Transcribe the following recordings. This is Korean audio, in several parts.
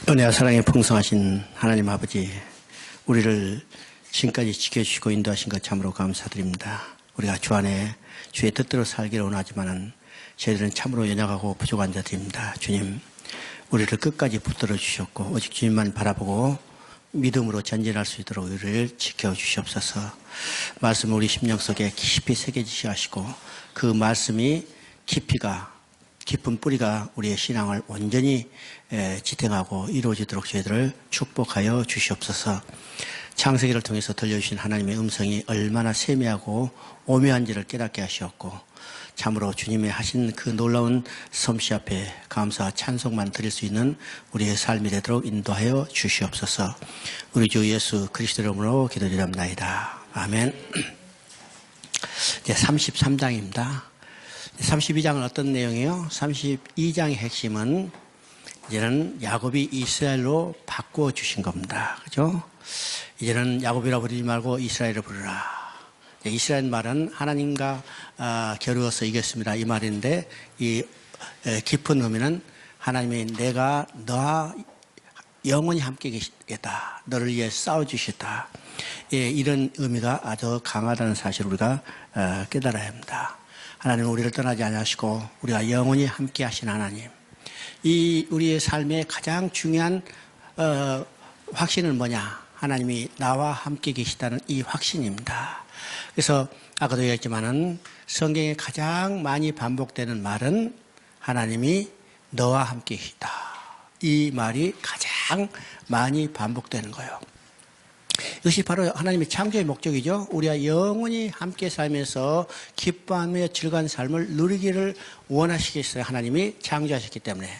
은혜와 사랑에 풍성하신 하나님 아버지, 우리를 지금까지 지켜주시고 인도하신 것 참으로 감사드립니다. 우리가 주 안에 주의 뜻대로 살기를 원하지만은 저희들은 참으로 연약하고 부족한 자들입니다. 주님, 우리를 끝까지 붙들어 주셨고 오직 주님만 바라보고 믿음으로 전진할 수 있도록 우리를 지켜주시옵소서. 말씀을 우리 심령 속에 깊이 새겨지시 하시고 그 말씀이 깊은 뿌리가 우리의 신앙을 온전히 지탱하고 이루어지도록 저희들을 축복하여 주시옵소서. 창세기를 통해서 들려주신 하나님의 음성이 얼마나 세미하고 오묘한지를 깨닫게 하시었고, 참으로 주님의 하신 그 놀라운 솜씨 앞에 감사와 찬송만 드릴 수 있는 우리의 삶이 되도록 인도하여 주시옵소서. 우리 주 예수 그리스도 이름으로 기도드립나이다. 아멘. 이제 33장입니다. 32장은 어떤 내용이에요? 32장의 핵심은 이제는 야곱이 이스라엘로 바꾸어 주신 겁니다. 그죠? 이제는 야곱이라 부르지 말고 이스라엘을 부르라. 이스라엘 말은 하나님과 겨루어서 이겼습니다. 이 말인데, 이 깊은 의미는 하나님이 내가 너와 영원히 함께 계시겠다. 너를 위해 싸워주시겠다. 이런 의미가 아주 강하다는 사실을 우리가 깨달아야 합니다. 하나님은 우리를 떠나지 않으시고 우리가 영원히 함께 하신 하나님. 이 우리의 삶의 가장 중요한 확신은 뭐냐? 하나님이 나와 함께 계시다는 이 확신입니다. 그래서 아까도 얘기했지만은 성경에 가장 많이 반복되는 말은 하나님이 너와 함께 계시다. 이 말이 가장 많이 반복되는 거예요. 이것이 바로 하나님의 창조의 목적이죠. 우리가 영원히 함께 살면서 기뻐하며 즐거운 삶을 누리기를 원하시겠어요. 하나님이 창조하셨기 때문에.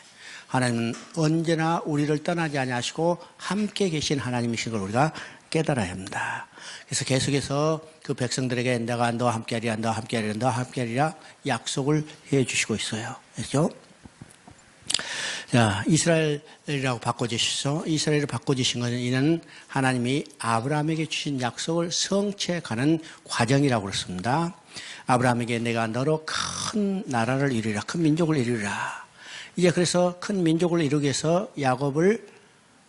하나님은 언제나 우리를 떠나지 아니하시고 함께 계신 하나님이신 걸 우리가 깨달아야 합니다. 그래서 계속해서 그 백성들에게 내가 너와 함께하리라, 너와 함께하리라, 너와 함께하리라 약속을 해 주시고 있어요. 그렇죠? 자, 이스라엘이라고 바꿔주셔서 이스라엘을 바꿔주신 것은 이는 하나님이 아브라함에게 주신 약속을 성취해가는 과정이라고 그랬습니다. 아브라함에게 내가 너로 큰 나라를 이루리라, 큰 민족을 이루리라. 이제 그래서 큰 민족을 이루기 위해서 야곱을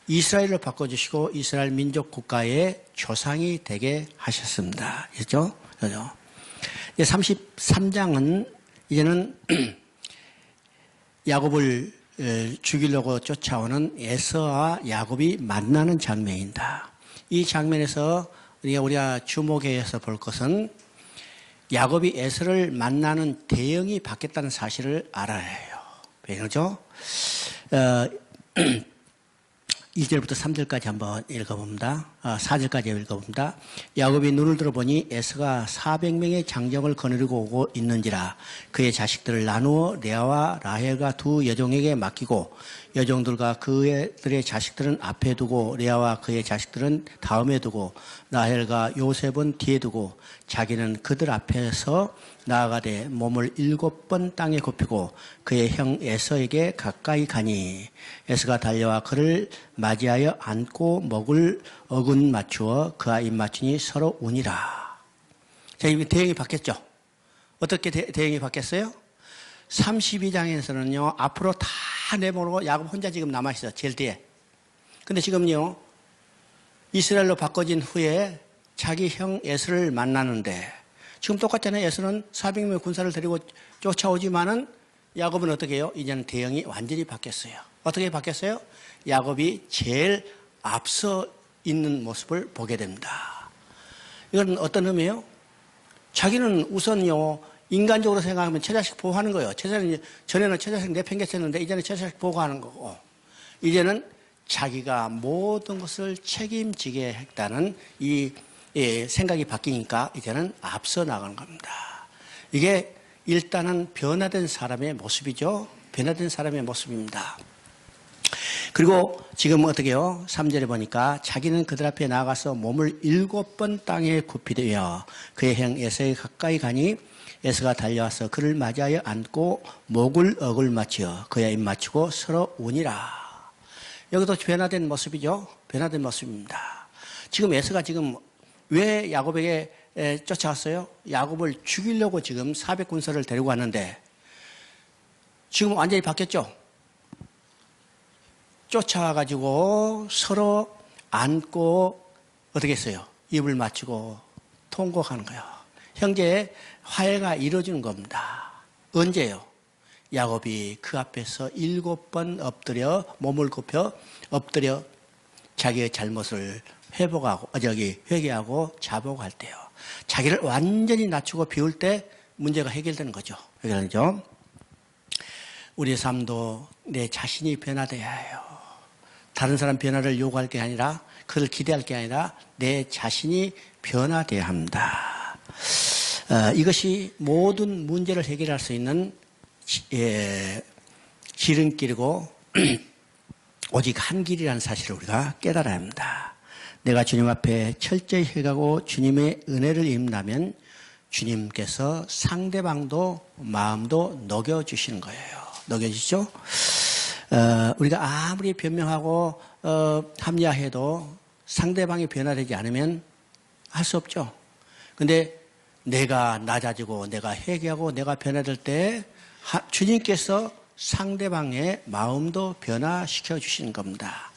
이스라엘로 바꿔주시고 이스라엘 민족 국가의 조상이 되게 하셨습니다. 그렇죠? 이제 33장은 이제는 야곱을 죽이려고 쫓아오는 에서와 야곱이 만나는 장면입니다. 이 장면에서 우리가 주목해서 볼 것은 야곱이 에서를 만나는 대응이 바뀌었다는 사실을 알아야 해요. 그렇죠? 2절부터 3절까지 한번 읽어봅니다. 4절까지 읽어봅니다. 야곱이 눈을 들어보니 에서가 400명의 장정을 거느리고 오고 있는지라. 그의 자식들을 나누어 레아와 라헬과 두 여종에게 맡기고 여종들과 그들의 자식들은 앞에 두고 레아와 그의 자식들은 다음에 두고 라헬과 요셉은 뒤에 두고 자기는 그들 앞에서 나아가되 몸을 7번 땅에 굽히고 그의 형 에서에게 가까이 가니 에서가 달려와 그를 맞이하여 안고 목을 어근 맞추어 그와 입 맞추니 서로 우니라. 자, 이 대응이 바뀌었죠. 어떻게 대응이 바뀌었어요? 32장에서는요 앞으로 다 내모르고 야곱 혼자 지금 남아있어. 제일 뒤에. 근데 지금요 이스라엘로 바꿔진 후에 자기 형 에서를 만나는데 지금 똑같잖아요. 에서는 400명의 군사를 데리고 쫓아오지만은 야곱은 어떻게 해요? 이제는 대응이 완전히 바뀌었어요. 어떻게 바뀌었어요? 야곱이 제일 앞서 있는 모습을 보게 됩니다. 이건 어떤 의미예요? 자기는 우선요 인간적으로 생각하면 처자식 보호하는 거예요. 전에는 처자식 내팽개쳤는데 이제는 처자식 보호하는 거고, 이제는 자기가 모든 것을 책임지게 했다는 이 생각이 바뀌니까 이제는 앞서 나가는 겁니다. 이게 일단은 변화된 사람의 모습이죠. 변화된 사람의 모습입니다. 그리고 지금 어떻게 해요? 3절에 보니까 자기는 그들 앞에 나가서 몸을 7번 땅에 굽히되어 그의 형 에서에 가까이 가니 에서가 달려와서 그를 맞이하여 안고 목을 어글 맞추어 그의 입 맞추고 서로 우니라. 여기도 변화된 모습이죠. 변화된 모습입니다. 지금 에서가 지금 왜 야곱에게 쫓아왔어요? 야곱을 죽이려고 지금 400군사를 데리고 왔는데 지금 완전히 바뀌었죠. 쫓아와가지고 서로 안고 어떻게 했어요? 입을 맞추고 통곡하는 거예요. 형제의 화해가 이루어지는 겁니다. 언제요? 야곱이 그 앞에서 7번 엎드려 몸을 굽혀 엎드려 자기의 잘못을 회개하고 자복할 때요. 자기를 완전히 낮추고 비울 때 문제가 해결되는 거죠. 해결되죠. 우리의 삶도 내 자신이 변화돼야 해요. 다른 사람 변화를 요구할 게 아니라 그를 기대할 게 아니라 내 자신이 변화돼야 합니다. 이것이 모든 문제를 해결할 수 있는 지름길이고 오직 한 길이라는 사실을 우리가 깨달아야 합니다. 내가 주님 앞에 철저히 해가고 주님의 은혜를 입는다면 주님께서 상대방도 마음도 녹여주시는 거예요. 녹여주시죠? 우리가 아무리 변명하고 합리화해도 상대방이 변화되지 않으면 할 수 없죠. 근데 내가 낮아지고 내가 회개하고 내가 변화될 때 주님께서 상대방의 마음도 변화시켜 주시는 겁니다.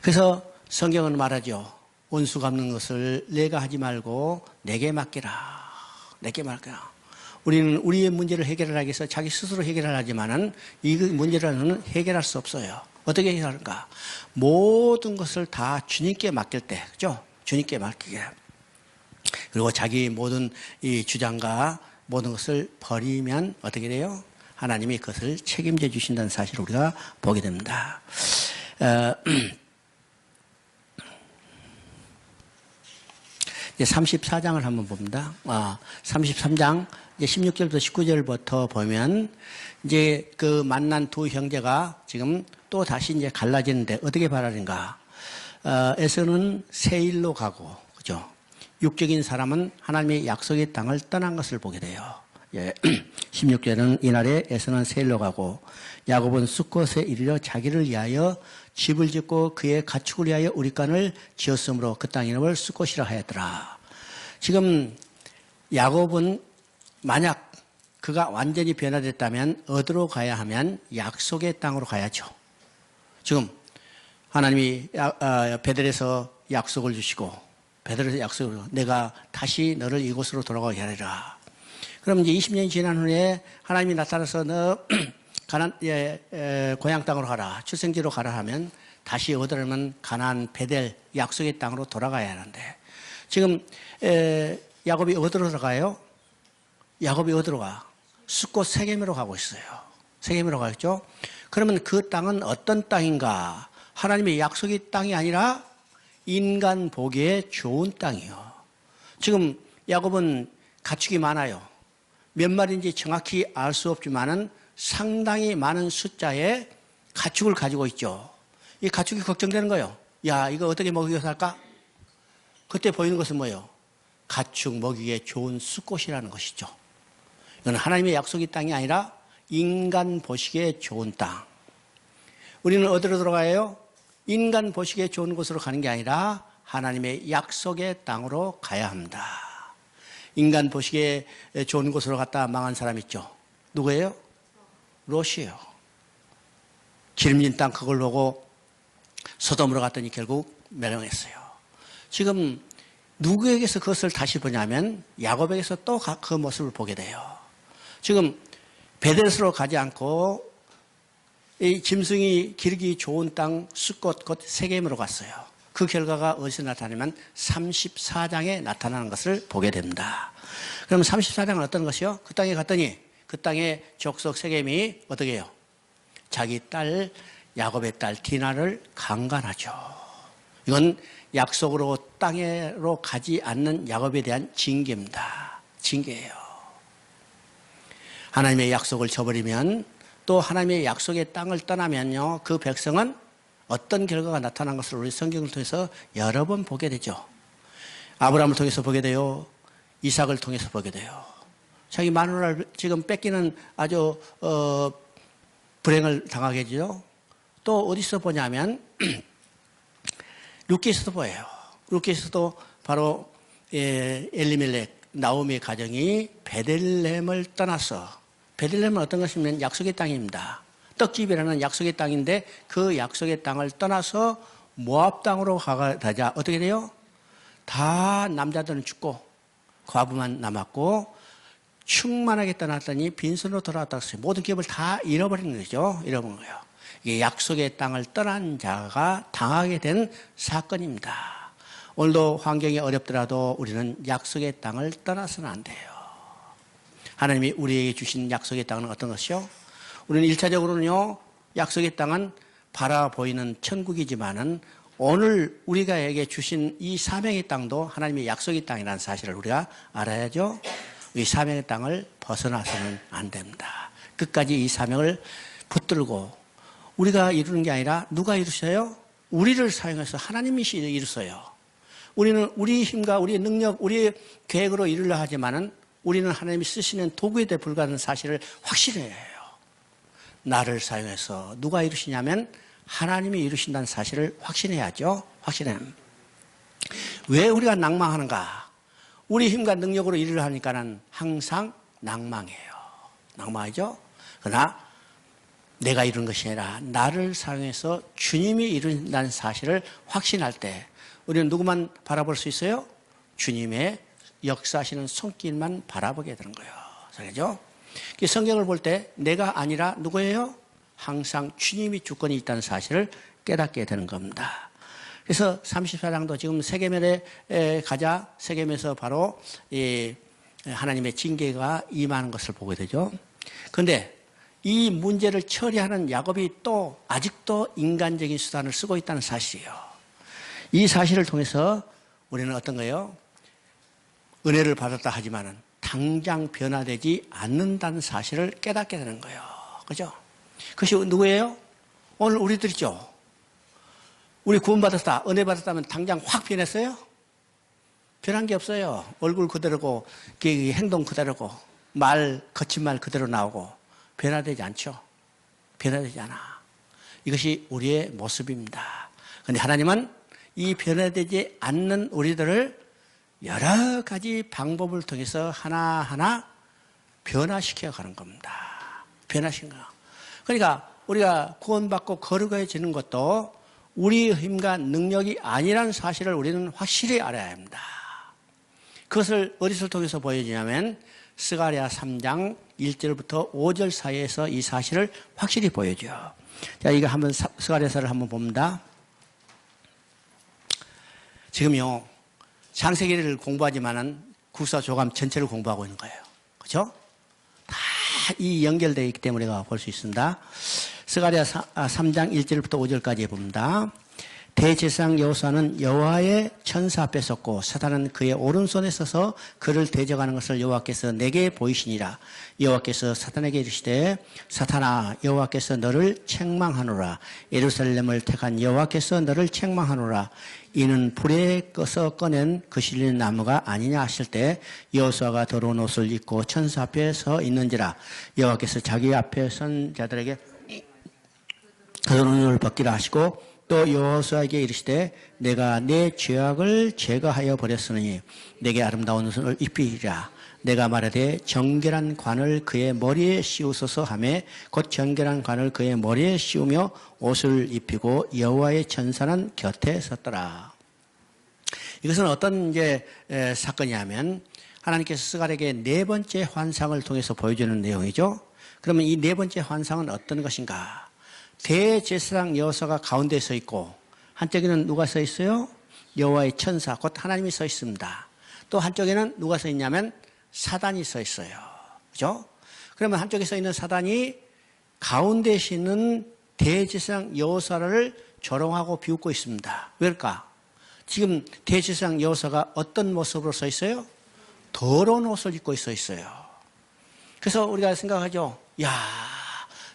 그래서 성경은 말하죠. 원수 갚는 것을 내가 하지 말고 내게 맡기라. 내게 맡기라. 우리는 우리의 문제를 해결하기 위해서 자기 스스로 해결을 하지만은 이 문제를 해결할 수 없어요. 어떻게 해결할까? 모든 것을 다 주님께 맡길 때, 그죠? 주님께 맡기게. 그리고 자기 모든 이 주장과 모든 것을 버리면 어떻게 돼요? 하나님이 그것을 책임져 주신다는 사실을 우리가 보게 됩니다. 이제 34장을 한번 봅니다. 33장 이제 16절부터 19절부터 보면 이제 그 만난 두 형제가 지금 또 다시 이제 갈라지는데 어떻게 바라는가? 에서는 세일로 가고, 그죠? 육적인 사람은 하나님의 약속의 땅을 떠난 것을 보게 돼요. 16절은 이날에 에서는 세일로 가고 야곱은 숫곳에 이르러 자기를 위하여 집을 짓고 그의 가축을 위하여 우리간을 지었으므로 그 땅 이름을 숫곳이라 하였더라. 지금 야곱은 만약 그가 완전히 변화됐다면 어디로 가야 하면 약속의 땅으로 가야죠. 지금 하나님이 베델에서 약속을 주시고 베델에서 약속을 내가 다시 너를 이곳으로 돌아가게 하리라. 그럼 이제 20년이 지난 후에 하나님이 나타나서 너 고향 땅으로 가라. 출생지로 가라 하면 다시 어디라면 가나안 베델 약속의 땅으로 돌아가야 하는데 지금 야곱이 어디로 들어가요? 야곱이 어디로 가? 숫곳 세겜으로 가고 있어요. 세겜으로 가겠죠? 그러면 그 땅은 어떤 땅인가? 하나님의 약속의 땅이 아니라 인간 보기에 좋은 땅이요. 지금 야곱은 가축이 많아요. 몇 마리인지 정확히 알 수 없지만은 상당히 많은 숫자의 가축을 가지고 있죠. 이 가축이 걱정되는 거예요. 야, 이거 어떻게 먹이고 살까? 그때 보이는 것은 뭐예요? 가축 먹이기에 좋은 숫곳이라는 것이죠. 이건 하나님의 약속의 땅이 아니라 인간 보시기에 좋은 땅. 우리는 어디로 들어가요? 인간 보시기에 좋은 곳으로 가는 게 아니라 하나님의 약속의 땅으로 가야 합니다. 인간 보시기에 좋은 곳으로 갔다 망한 사람 있죠. 누구예요? 롯이에요. 기름진 땅 그걸 보고 소돔으로 갔더니 결국 멸망했어요. 지금 누구에게서 그것을 다시 보냐면 야곱에게서 또 그 모습을 보게 돼요. 지금 베델스로 가지 않고 이 짐승이 기르기 좋은 땅 숫곳 곧 세겜으로 갔어요. 그 결과가 어디서 나타나면 34장에 나타나는 것을 보게 됩니다. 그럼 34장은 어떤 것이요? 그 땅에 갔더니 그 땅의 족속 세겜이 어떻게 해요? 자기 딸 야곱의 딸 디나를 강간하죠. 이건 약속으로 땅으로 가지 않는 야곱에 대한 징계입니다. 징계예요. 하나님의 약속을 저버리면 또 하나님의 약속의 땅을 떠나면요, 그 백성은 어떤 결과가 나타난 것을 우리 성경을 통해서 여러 번 보게 되죠. 아브라함을 통해서 보게 돼요. 이삭을 통해서 보게 돼요. 자기 마누라를 지금 뺏기는 아주 불행을 당하게 해주죠. 또 어디서 보냐면 룻기에서도 보여요. 룻기에서도 바로 엘리멜렉 나오미의 가정이 베들레헴을 떠나서, 베들레헴은 어떤 것이냐면 약속의 땅입니다. 떡집이라는 약속의 땅인데 그 약속의 땅을 떠나서 모압 땅으로 가자. 어떻게 돼요? 다 남자들은 죽고 과부만 남았고 충만하게 떠났더니 빈손으로 돌아왔다고 했어요. 모든 기업을 다 잃어버리는 거죠. 잃어버린 거예요. 이게 약속의 땅을 떠난 자가 당하게 된 사건입니다. 오늘도 환경이 어렵더라도 우리는 약속의 땅을 떠나서는 안 돼요. 하나님이 우리에게 주신 약속의 땅은 어떤 것이요? 우리는 1차적으로는요, 약속의 땅은 바라보이는 천국이지만은 오늘 우리가에게 주신 이 사명의 땅도 하나님의 약속의 땅이라는 사실을 우리가 알아야죠. 이 사명의 땅을 벗어나서는 안 됩니다. 끝까지 이 사명을 붙들고 우리가 이루는 게 아니라 누가 이루셔요? 우리를 사용해서 하나님이 이루어요. 우리는 우리 힘과 우리의 능력, 우리의 계획으로 이루려 하지만은 우리는 하나님이 쓰시는 도구에 대해 불과한 사실을 확실해야 해요. 나를 사용해서 누가 이루시냐면 하나님이 이루신다는 사실을 확신해야죠. 확신해. 왜 우리가 낭망하는가? 우리 힘과 능력으로 일을 하니까는 항상 낭망해요. 낭망하죠? 그러나 내가 이룬 것이 아니라 나를 사용해서 주님이 이룬다는 사실을 확신할 때 우리는 누구만 바라볼 수 있어요? 주님의 역사하시는 손길만 바라보게 되는 거예요. 그렇죠? 성경을 볼 때 내가 아니라 누구예요? 항상 주님이 주권이 있다는 사실을 깨닫게 되는 겁니다. 그래서 34장도 지금 세계면에 가자, 세계면에서 바로 이 하나님의 징계가 임하는 것을 보게 되죠. 그런데 이 문제를 처리하는 야곱이 또 아직도 인간적인 수단을 쓰고 있다는 사실이에요. 이 사실을 통해서 우리는 어떤 거예요? 은혜를 받았다 하지만은 당장 변화되지 않는다는 사실을 깨닫게 되는 거예요. 그죠? 그것이 누구예요? 오늘 우리들이죠. 우리 구원받았다, 은혜 받았다면 당장 확 변했어요? 변한 게 없어요. 얼굴 그대로고, 행동 그대로고, 거친 말 그대로 나오고, 변화되지 않죠. 변화되지 않아. 이것이 우리의 모습입니다. 그런데 하나님은 이 변화되지 않는 우리들을 여러 가지 방법을 통해서 하나하나 변화시켜 가는 겁니다. 변화시킨 거. 그러니까 우리가 구원받고 거룩해지는 것도 우리의 힘과 능력이 아니라는 사실을 우리는 확실히 알아야 합니다. 그것을 어디서 통해서 보여주냐면 스가랴 3장 1절부터 5절 사이에서 이 사실을 확실히 보여줘요. 자, 이거 한번 스가랴서를 한번 봅니다. 지금요, 창세기를 공부하지만은 국사조감 전체를 공부하고 있는 거예요. 그렇죠? 다 이 연결되어 있기 때문에 우리가 볼 수 있습니다. 스가랴 3장 1절부터 5절까지 봅니다. 대제사장 여호수아는 여호와의 천사 앞에 섰고 사탄은 그의 오른손에 서서 그를 대적하는 것을 여호와께서 내게 보이시니라. 여호와께서 사탄에게 이르시되 사탄아, 여호와께서 너를 책망하노라. 예루살렘을 택한 여호와께서 너를 책망하노라. 이는 불에 꺼서 꺼낸 그 실린 나무가 아니냐 하실 때 여호수아가 더러운 옷을 입고 천사 앞에 서 있는지라. 여호와께서 자기 앞에 선 자들에게 더러운 옷을 벗기라 하시고 또 여호수아에게 이르시되 내가 내 죄악을 제거하여 버렸으니 내게 아름다운 옷을 입히리라. 내가 말하되 정결한 관을 그의 머리에 씌우소서 하며 곧 정결한 관을 그의 머리에 씌우며 옷을 입히고 여호와의 천사는 곁에 섰더라. 이것은 어떤 사건이냐면 하나님께서 스가랴에게 네 번째 환상을 통해서 보여주는 내용이죠. 그러면 이 네 번째 환상은 어떤 것인가? 대제사장 여호수아가 가운데 서 있고 한쪽에는 누가 서 있어요? 여호와의 천사, 곧 하나님이 서 있습니다. 또 한쪽에는 누가 서 있냐면 사단이 서 있어요. 그죠? 그러면 한쪽에 서 있는 사단이 가운데 있는 대제사장 여호수아를 조롱하고 비웃고 있습니다. 왜일까? 지금 대제사장 여호수아가 어떤 모습으로 서 있어요? 더러운 옷을 입고 서 있어요. 그래서 우리가 생각하죠.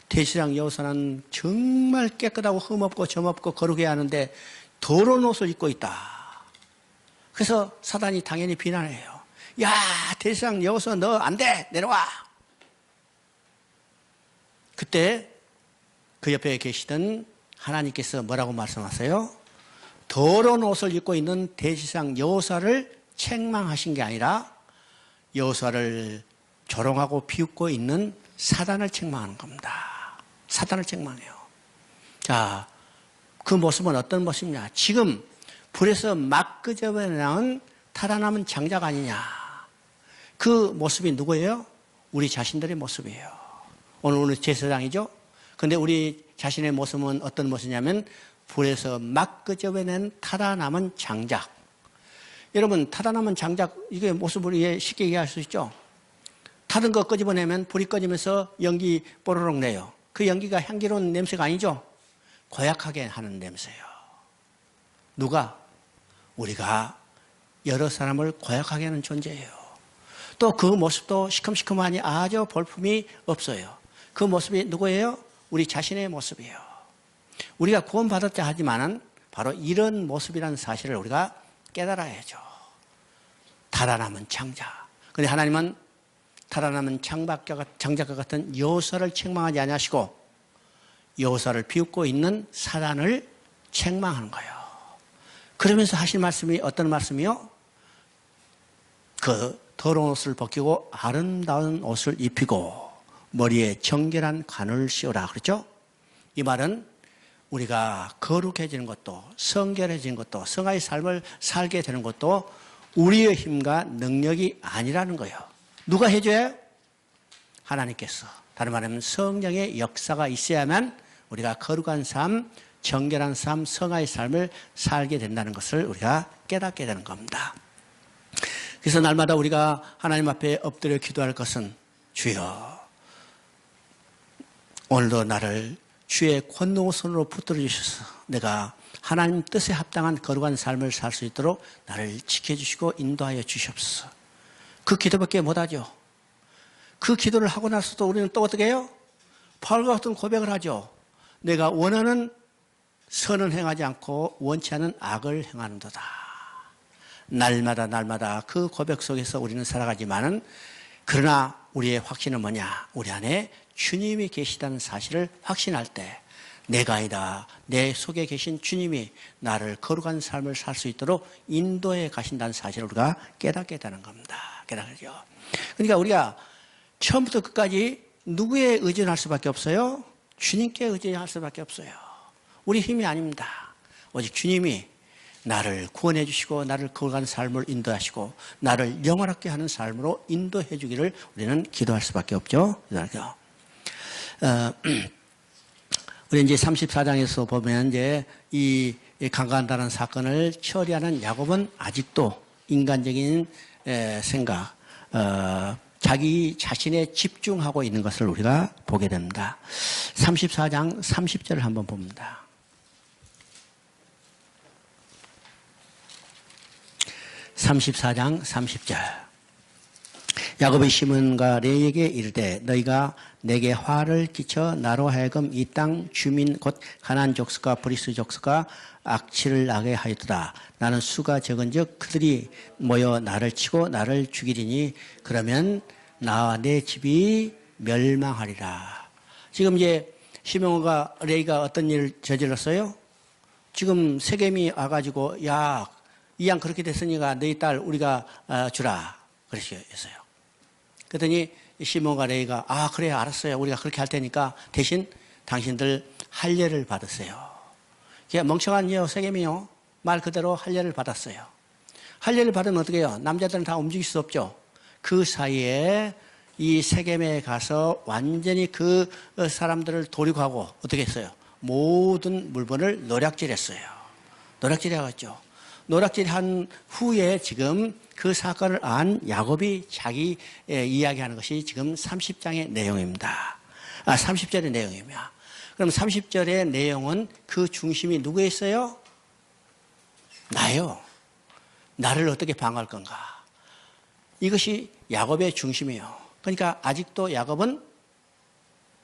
대제사장 여호수아는 정말 깨끗하고 흠없고 점없고 거룩해야 하는데 더러운 옷을 입고 있다. 그래서 사단이 당연히 비난해요. 대제사장 여호수아 너 안 돼, 내려와. 그때 그 옆에 계시던 하나님께서 뭐라고 말씀하세요? 더러운 옷을 입고 있는 대제사장 여호수아를 책망하신 게 아니라 여호수아를 조롱하고 비웃고 있는 사단을 책망하는 겁니다. 사탄을 책망해요. 자, 그 모습은 어떤 모습이냐? 지금 불에서 막 끄집어내는 타다남은 장작 아니냐? 그 모습이 누구예요? 우리 자신들의 모습이에요. 오늘 제사장이죠? 근데 우리 자신의 모습은 어떤 모습이냐면 불에서 막 끄집어낸 타다 남은 장작. 여러분, 타다 남은 장작, 이게 모습을 쉽게 이해할 수 있죠? 타던 거 끄집어내면 불이 꺼지면서 연기 뽀로록 내요. 그 연기가 향기로운 냄새가 아니죠? 고약하게 하는 냄새예요. 누가? 우리가 여러 사람을 고약하게 하는 존재예요. 또 그 모습도 시큼시큼하니 아주 볼품이 없어요. 그 모습이 누구예요? 우리 자신의 모습이에요. 우리가 구원받았자 하지만은 바로 이런 모습이라는 사실을 우리가 깨달아야죠. 달아남은 장작. 그런데 하나님은 달아남은 장작과 같은 여호사를 책망하지 아니하시고 여호사를 비웃고 있는 사단을 책망하는 거예요. 그러면서 하실 말씀이 어떤 말씀이요? 그 더러운 옷을 벗기고 아름다운 옷을 입히고 머리에 정결한 관을 씌우라. 그렇죠? 이 말은 우리가 거룩해지는 것도 성결해지는 것도 성화의 삶을 살게 되는 것도 우리의 힘과 능력이 아니라는 거예요. 누가 해줘요? 하나님께서. 다른 말하면 성령의 역사가 있어야만 우리가 거룩한 삶, 정결한 삶, 성화의 삶을 살게 된다는 것을 우리가 깨닫게 되는 겁니다. 그래서 날마다 우리가 하나님 앞에 엎드려 기도할 것은 주여, 오늘도 나를 주의 권능 손으로 붙들어 주셔서 내가 하나님 뜻에 합당한 거룩한 삶을 살 수 있도록 나를 지켜주시고 인도하여 주시옵소서. 그 기도밖에 못하죠. 그 기도를 하고 나서도 우리는 또 어떻게 해요? 바울과 같은 고백을 하죠. 내가 원하는 선은 행하지 않고 원치 않은 악을 행하는도다. 날마다 그 고백 속에서 우리는 살아가지만은 그러나 우리의 확신은 뭐냐? 우리 안에 주님이 계시다는 사실을 확신할 때 내가 아니다. 내 속에 계신 주님이 나를 거룩한 삶을 살 수 있도록 인도해 가신다는 사실을 우리가 깨닫게 되는 겁니다. 깨닫죠. 그러니까 우리가 처음부터 끝까지 누구에 의존할 수밖에 없어요? 주님께 의존할 수밖에 없어요. 우리 힘이 아닙니다. 오직 주님이 나를 구원해 주시고 나를 거룩한 삶을 인도하시고 나를 영원하게 하는 삶으로 인도해 주기를 우리는 기도할 수밖에 없죠. 우리 이제 34장에서 보면 이제 이 강간다는 사건을 처리하는 야곱은 아직도 인간적인 생각, 자기 자신에 집중하고 있는 것을 우리가 보게 됩니다. 34장 30절을 한번 봅니다. 34장 30절. 야곱이 시몬과 레에게 이르되 너희가 내게 화를 끼쳐 나로 하여금 이 땅 주민 곧 가나안 족속과 브리스 족속과 악취를 나게 하였도다. 나는 수가 적은즉 그들이 모여 나를 치고 나를 죽이리니 그러면 나와 내 집이 멸망하리라. 지금 이제 시몬과 레이가 어떤 일을 저질렀어요? 지금 세겜이 와가지고 야, 이 양 그렇게 됐으니까 너희 딸 우리가 주라 그랬어요. 그랬더니 시몬과 레이가 아 그래 알았어요. 우리가 그렇게 할 테니까 대신 당신들 할례를 받으세요. 그냥 멍청한 세겜이요. 말 그대로 할례를 받았어요. 할례를 받으면 어떻게 해요? 남자들은 다 움직일 수 없죠. 그 사이에 이 세겜에 가서 완전히 그 사람들을 도륙하고 어떻게 했어요? 모든 물건을 노략질했어요. 노략질해갔죠. 노략질한 후에 지금 그 사건을 안 야곱이 자기 이야기하는 것이 지금 30장의 내용입니다. 30절의 내용입니다. 그럼 30절의 내용은 그 중심이 누구에 있어요? 나요. 나를 어떻게 방어할 건가? 이것이 야곱의 중심이에요. 그러니까 아직도 야곱은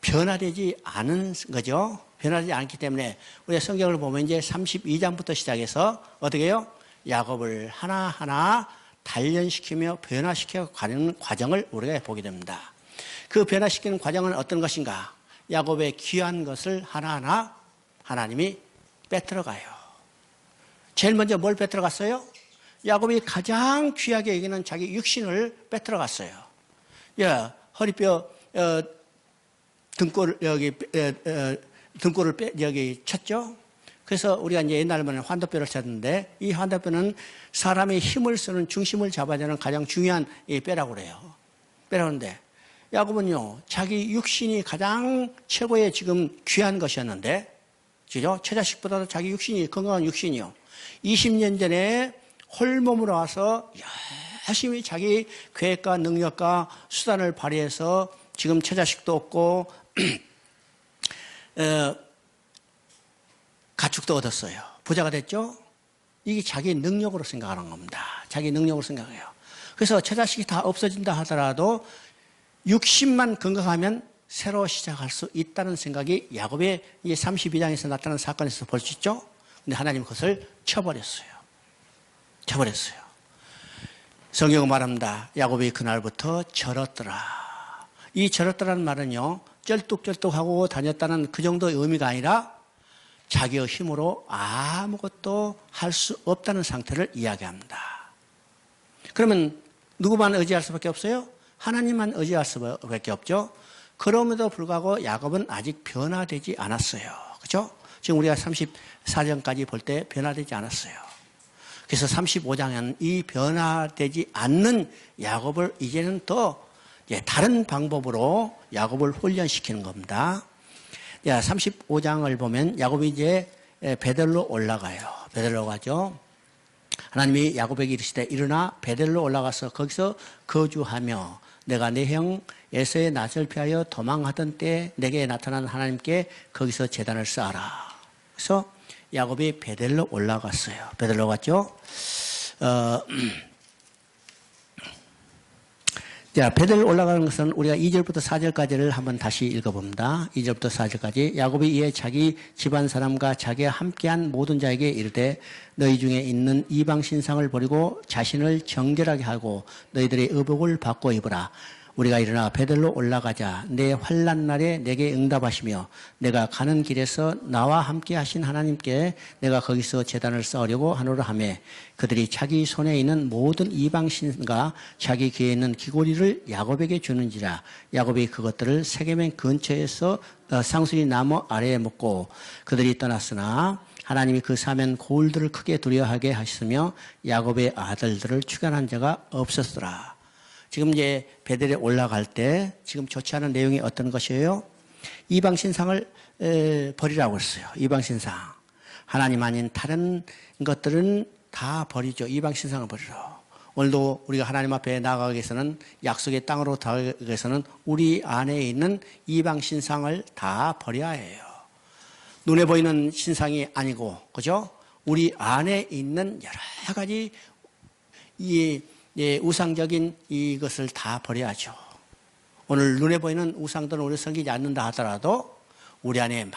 변화되지 않은 거죠. 변화되지 않기 때문에 우리가 성경을 보면 이제 32장부터 시작해서 어떻게 해요? 야곱을 하나하나 단련시키며 변화시켜 가는 과정을 우리가 보게 됩니다. 그 변화시키는 과정은 어떤 것인가? 야곱의 귀한 것을 하나하나 하나님이 빼들어가요. 제일 먼저 뭘 빼들어갔어요? 야곱이 가장 귀하게 여기는 자기 육신을 빼들어갔어요. 허리뼈 등골을 등골을 여기 쳤죠. 그래서 우리가 이제 옛날에는 환도뼈를 쳤는데 이 환도뼈는 사람의 힘을 쓰는 중심을 잡아야 되는 가장 중요한 이 뼈라고 그래요. 뼈라는데 야곱은요 자기 육신이 가장 최고의 지금 귀한 것이었는데, 그죠? 처자식보다도 자기 육신이 건강한 육신이요. 20년 전에 홀몸으로 와서 열심히 자기 계획과 능력과 수단을 발휘해서 지금 처자식도 없고 가축도 얻었어요. 부자가 됐죠? 이게 자기 능력으로 생각하는 겁니다. 자기 능력으로 생각해요. 그래서 처자식이 다 없어진다 하더라도 육신만 건강하면 새로 시작할 수 있다는 생각이 야곱의 32장에서 나타난 사건에서 볼 수 있죠? 근데 하나님 그것을 쳐버렸어요. 성경은 말합니다. 야곱이 그날부터 절었더라. 이 절었더라는 말은요, 쩔뚝쩔뚝하고 다녔다는 그 정도의 의미가 아니라 자기의 힘으로 아무것도 할 수 없다는 상태를 이야기합니다. 그러면 누구만 의지할 수밖에 없어요? 하나님만 의지할 수밖에 없죠. 그럼에도 불구하고 야곱은 아직 변화되지 않았어요. 그렇죠? 지금 우리가 34장까지 볼 때 변화되지 않았어요. 그래서 35장에는 이 변화되지 않는 야곱을 이제는 또 다른 방법으로 야곱을 훈련시키는 겁니다. 35장을 보면 야곱이 이제 베델로 올라가요. 베델로 가죠. 하나님이 야곱에게 이르시되 일어나 베델로 올라가서 거기서 거주하며 내가 내 형 에서의 낯을 피하여 도망하던 때 내게 나타난 하나님께 거기서 제단을 쌓아라. 그래서 야곱이 베델로 올라갔어요. 베델로 갔죠. 자, 베델로 올라가는 것은 우리가 2절부터 4절까지를 한번 다시 읽어봅니다. 2절부터 4절까지. 야곱이 이에 자기 집안 사람과 자기와 함께한 모든 자에게 이르되 너희 중에 있는 이방 신상을 버리고 자신을 정결하게 하고 너희들의 의복을 바꿔 입으라. 우리가 일어나 베델로 올라가자. 내 환난 날에 내게 응답하시며 내가 가는 길에서 나와 함께 하신 하나님께 내가 거기서 제단을 쌓으려고 하노라 하며 그들이 자기 손에 있는 모든 이방 신과 자기 귀에 있는 귀고리를 야곱에게 주는지라. 야곱이 그것들을 세겜의 근처에서 상수리 나무 아래에 묻고 그들이 떠났으나 하나님이 그 사면 고울들을 크게 두려워하게 하셨으며 야곱의 아들들을 추견한 자가 없었더라. 지금 이제 베델에 올라갈 때 지금 좋지 않은 내용이 어떤 것이에요? 이방 신상을 버리라고 했어요. 이방 신상. 하나님 아닌 다른 것들은 다 버리죠. 이방 신상을 버리라. 오늘도 우리가 하나님 앞에 나아가기 위해서는 약속의 땅으로 들어가기 위해서는 우리 안에 있는 이방 신상을 다 버려야 해요. 눈에 보이는 신상이 아니고, 그죠? 우리 안에 있는 여러 가지 우상적인 이것을 다 버려야죠. 오늘 눈에 보이는 우상들은 우리 섬기지 않는다 하더라도 우리 안에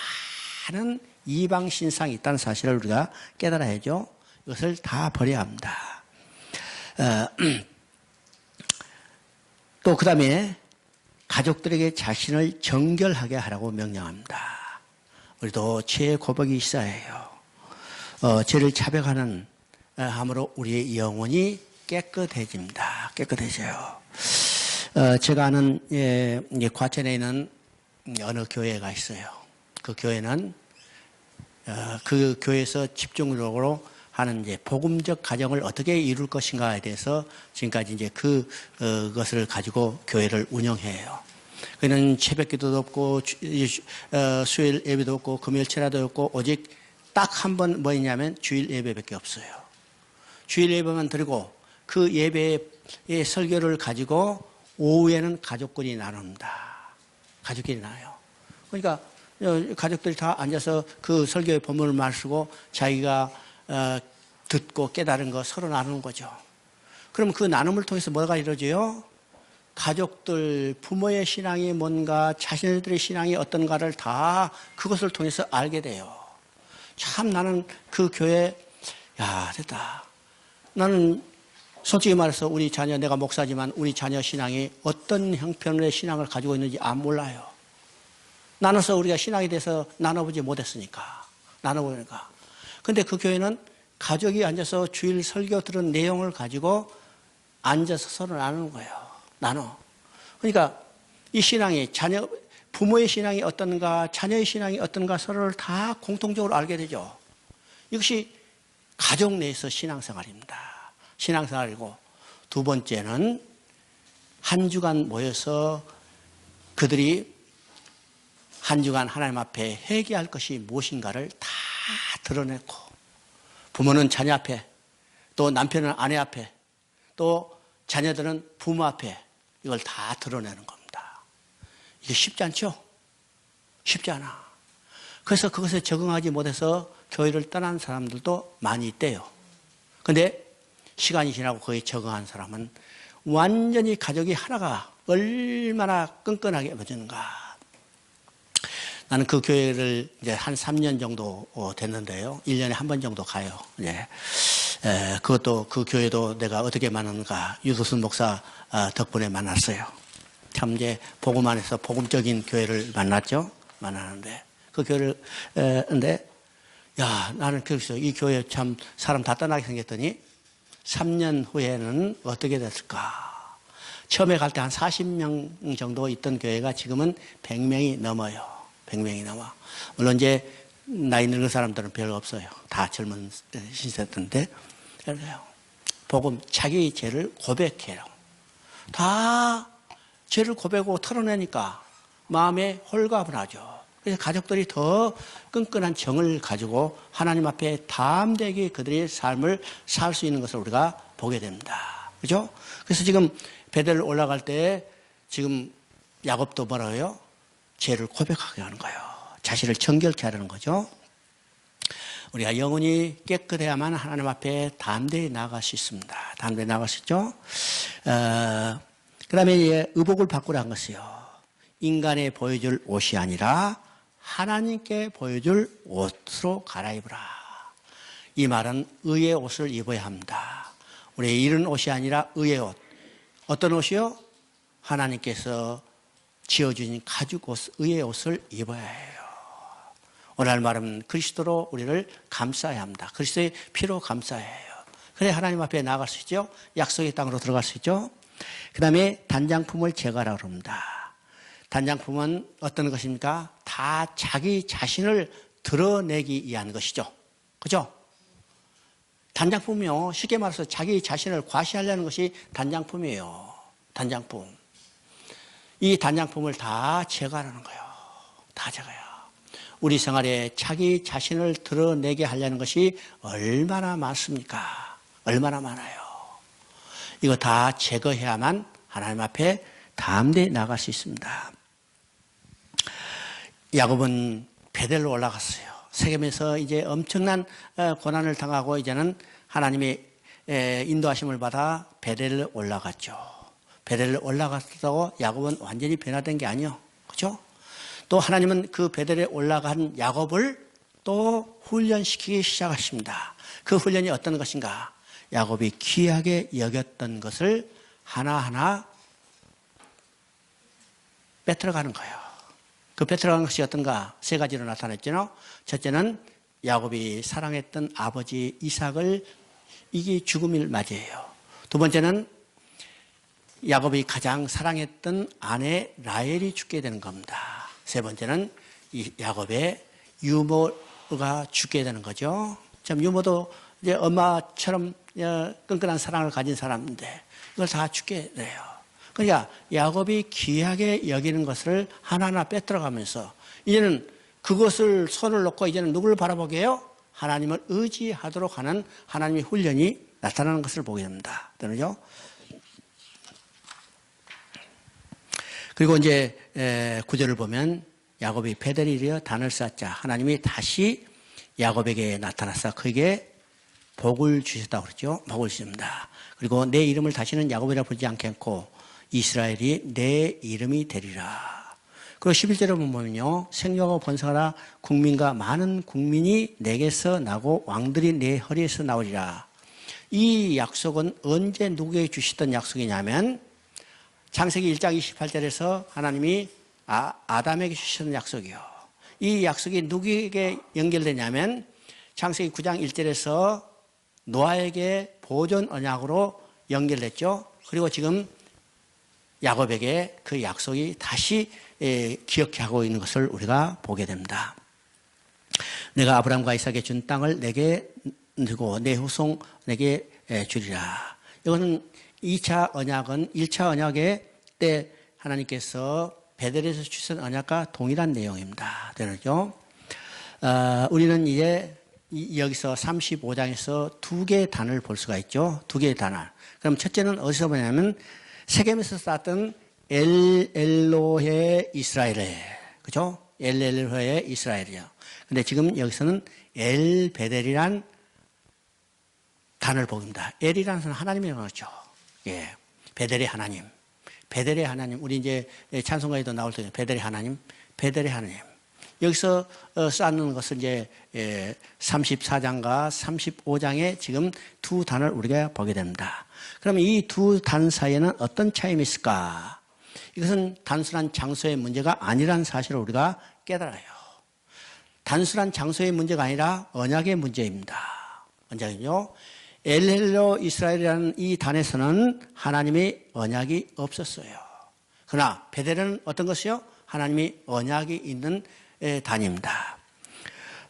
많은 이방 신상이 있다는 사실을 우리가 깨달아야죠. 이것을 다 버려야 합니다. 또 그 다음에 가족들에게 자신을 정결하게 하라고 명령합니다. 우리도 죄의 고백이 있어야 해요. 죄를 자백하는 함으로 우리의 영혼이 깨끗해집니다. 깨끗해져요. 제가 아는 과천에 있는 어느 교회가 있어요. 그 교회는 그 교회에서 집중적으로 하는 이제 복음적 가정을 어떻게 이룰 것인가에 대해서 지금까지 이제 그것을 가지고 교회를 운영해요. 그는 새벽기도도 없고 수요일 예배도 없고 금요일 철야도 없고 오직 딱 한 번 뭐 있냐면 주일 예배밖에 없어요. 주일 예배만 드리고 그 예배의 설교를 가지고 오후에는 가족끼리 나눕니다. 가족끼리 나눠요. 그러니까 가족들이 다 앉아서 그 설교의 본문을 말쓰고 자기가 듣고 깨달은 거 서로 나누는 거죠. 그럼 그 나눔을 통해서 뭐가 이루어져요? 가족들, 부모의 신앙이 뭔가, 자신들의 신앙이 어떤가를 다 그것을 통해서 알게 돼요. 참 나는 그 교회, 야, 됐다. 나는 솔직히 말해서 우리 자녀, 내가 목사지만 우리 자녀 신앙이 어떤 형편의 신앙을 가지고 있는지 안 몰라요. 나눠서 우리가 신앙에 대해서 나눠보지 못했으니까. 나눠보니까. 근데 그 교회는 가족이 앉아서 주일 설교 들은 내용을 가지고 앉아서 서로 나누는 거예요. 나눠. 그러니까 이 신앙이 자녀, 부모의 신앙이 어떤가, 자녀의 신앙이 어떤가 서로를 다 공통적으로 알게 되죠. 이것이 가족 내에서 신앙생활입니다. 신앙생활이고, 두 번째는 한 주간 모여서 그들이 한 주간 하나님 앞에 회개할 것이 무엇인가를 다 드러내고, 부모는 자녀 앞에, 또 남편은 아내 앞에, 또 자녀들은 부모 앞에 이걸 다 드러내는 겁니다. 이게 쉽지 않죠? 쉽지 않아. 그래서 그것에 적응하지 못해서 교회를 떠난 사람들도 많이 있대요. 그런데 시간이 지나고 거기에 적응한 사람은 완전히 가족이 하나가 얼마나 끈끈하게 맺었는가. 나는 그 교회를 이제 한 3년 정도 됐는데요. 1년에 한 번 정도 가요. 예. 그것도, 그 교회도 내가 어떻게 만났는가. 유도순 목사 덕분에 만났어요. 참 이제 복음 안에서 복음적인 교회를 만나는데, 그 교회를, 근데, 야, 나는 그래서 이 교회 참 사람 다 떠나게 생겼더니 3년 후에는 어떻게 됐을까. 처음에 갈 때 한 40명 정도 있던 교회가 지금은 100명이 넘어요. 100명이 넘어. 물론 이제 나이 늙은 사람들은 별로 없어요. 다 젊은 신세대인데. 그래요. 복음, 자기 죄를 고백해요. 다 죄를 고백하고 털어내니까 마음에 홀가분하죠. 그래서 가족들이 더 끈끈한 정을 가지고 하나님 앞에 담대하게 그들의 삶을 살 수 있는 것을 우리가 보게 됩니다. 그죠? 그래서 지금 베델 올라갈 때 지금 야곱도 뭐라고요? 죄를 고백하게 하는 거예요. 자신을 정결케 하려는 거죠. 우리가 영혼이 깨끗해야만 하나님 앞에 담대히 나아갈 수 있습니다. 담대히 나아갈 수 있죠. 그 다음에 의복을 바꾸라 한 것이요. 인간에 보여줄 옷이 아니라 하나님께 보여줄 옷으로 갈아입으라. 이 말은 의의 옷을 입어야 합니다. 우리의 이른 옷이 아니라 의의 옷. 어떤 옷이요? 하나님께서 지어주신 가죽 옷, 의의 옷을 입어야 해요. 오늘 말은 그리스도로 우리를 감싸야 합니다. 그리스도의 피로 감싸야 해요. 그래 하나님 앞에 나아갈 수 있죠. 약속의 땅으로 들어갈 수 있죠. 그 다음에 단장품을 제거하라고 합니다. 단장품은 어떤 것입니까? 다 자기 자신을 드러내기 위한 것이죠. 그죠? 단장품이요. 쉽게 말해서 자기 자신을 과시하려는 것이 단장품이에요. 단장품. 이 단장품을 다 제거하는 거예요. 다 제거해요. 우리 생활에 자기 자신을 드러내게 하려는 것이 얼마나 많습니까? 얼마나 많아요. 이거 다 제거해야만 하나님 앞에 담대히 나갈 수 있습니다. 야곱은 베델로 올라갔어요. 세겜에서 이제 엄청난 고난을 당하고 이제는 하나님의 인도하심을 받아 베델로 올라갔죠. 베델을 올라갔다고 야곱은 완전히 변화된 게 아니요. 그죠? 또 하나님은 그 베델에 올라간 야곱을 또 훈련시키기 시작하십니다. 그 훈련이 어떤 것인가? 야곱이 귀하게 여겼던 것을 하나하나 뺏어가는 거예요. 그 뺏어가는 것이 어떤가? 세 가지로 나타냈죠. 첫째는 야곱이 사랑했던 아버지 이삭을 이게 죽음을 맞이해요. 두 번째는 야곱이 가장 사랑했던 아내 라헬이 죽게 되는 겁니다. 세 번째는 이 야곱의 유모가 죽게 되는 거죠. 참 유모도 이제 엄마처럼 끈끈한 사랑을 가진 사람인데 이걸 다 죽게 돼요. 그러니까 야곱이 귀하게 여기는 것을 하나하나 빼들어가면서 이제는 그것을 손을 놓고 이제는 누구를 바라보게 해요? 하나님을 의지하도록 하는 하나님의 훈련이 나타나는 것을 보게 됩니다. 그렇죠? 그리고 이제 9절을 보면 야곱이 베델에 이르러 단을 쌓자 하나님이 다시 야곱에게 나타나서 그에게 복을 주셨다고 그러죠. 복을 주십니다. 그리고 내 이름을 다시는 야곱이라 부르지 않겠고 이스라엘이 내 이름이 되리라. 그리고 11절을 보면요. 생육하고 번성하라 국민과 많은 국민이 내게서 나고 왕들이 내 허리에서 나오리라. 이 약속은 언제 누구에게 주시던 약속이냐면 창세기 1장 28절에서 하나님이 아담에게 주시는 약속이요. 이 약속이 누구에게 연결되냐면 창세기 9장 1절에서 노아에게 보존 언약으로 연결됐죠. 그리고 지금 야곱에게 그 약속이 다시 기억해 하고 있는 것을 우리가 보게 됩니다. 내가 아브라함과 이삭에게 준 땅을 내게 주고 내 후손에게 주리라. 이거는 2차 언약은 1차 언약의 때 하나님께서 베델에서 주신 언약과 동일한 내용입니다. 되죠? 우리는 이제 여기서 35장에서 두 개의 단을 볼 수가 있죠. 두 개의 단을. 그럼 첫째는 어디서 보냐면 세겜에서 쌓았던 엘로헤 이스라엘이에요. 그죠? 엘로헤 이스라엘이요. 근데 지금 여기서는 엘베델이란 단을 보입니다. 엘이라는 것은 하나님이라는 거죠. 예. 베델의 하나님. 베델의 하나님. 우리 이제 찬송가에도 나올 때 베델의 하나님, 베델의 하나님. 여기서 쌓는 것은 이제 34장과 35장에 지금 두 단을 우리가 보게 됩니다. 그러면 이 두 단 사이에는 어떤 차이가 있을까? 이것은 단순한 장소의 문제가 아니라는 사실을 우리가 깨달아요. 단순한 장소의 문제가 아니라 언약의 문제입니다. 언약은요. 엘헬로 이스라엘이라는 이 단에서는 하나님의 언약이 없었어요. 그러나 베델은 어떤 것이요? 하나님의 언약이 있는 단입니다.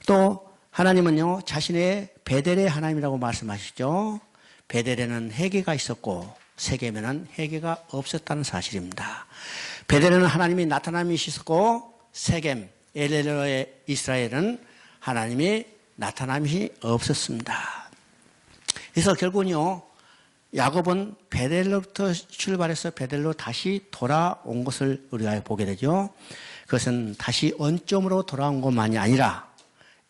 또 하나님은요 자신의 베델의 하나님이라고 말씀하시죠. 베델에는 회개가 있었고 세겜에는 회개가 없었다는 사실입니다. 베델에는 하나님이 나타남이 있었고 세겜 엘레로의 이스라엘은 하나님이 나타남이 없었습니다. 그래서 결국은요 야곱은 베델로부터 출발해서 베델로 다시 돌아온 것을 우리가 보게 되죠. 그것은 다시 원점으로 돌아온 것만이 아니라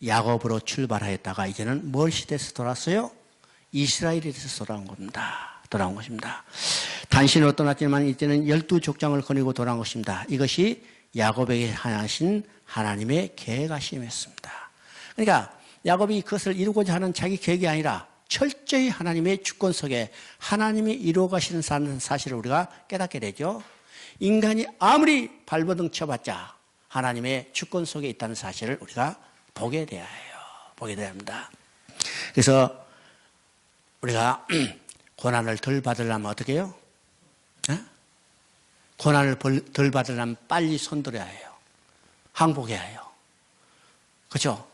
야곱으로 출발하였다가 이제는 뭘 시대에서 돌아왔어요? 이스라엘에서 돌아온 것입니다. 단신으로 떠났지만 이제는 12족장을 거느리고 돌아온 것입니다. 이것이 야곱에게 하신 하나님의 계획하심이었습니다. 그러니까 야곱이 그것을 이루고자 하는 자기 계획이 아니라 철저히 하나님의 주권 속에 하나님이 이루어 가시는 사실을 우리가 깨닫게 되죠. 인간이 아무리 발버둥 쳐봤자 하나님의 주권 속에 있다는 사실을 우리가 보게 돼야 해요. 보게 돼야 합니다. 그래서 우리가 고난을 덜 받으려면 어떻게 해요? 고난을 덜 받으려면 빨리 손들어야 해요. 항복해야 해요. 그렇죠?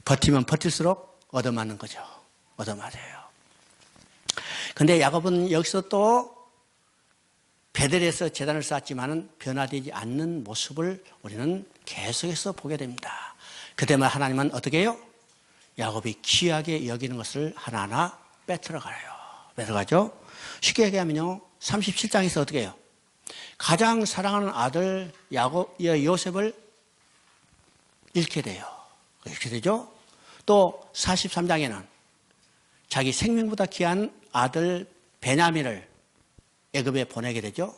버티면 버틸수록 얻어맞는 거죠. 얻어맞아요. 근데 야곱은 여기서 또 베델에서 제단을 쌓았지만은 변화되지 않는 모습을 우리는 계속해서 보게 됩니다. 그때만 하나님은 어떻게 해요? 야곱이 귀하게 여기는 것을 하나하나 뺏어가요. 뺏어가죠? 쉽게 얘기하면요. 37장에서 어떻게 해요? 가장 사랑하는 아들 요셉을 잃게 돼요. 이렇게 되죠? 또 43장에는 자기 생명보다 귀한 아들 베냐민을 애굽에 보내게 되죠.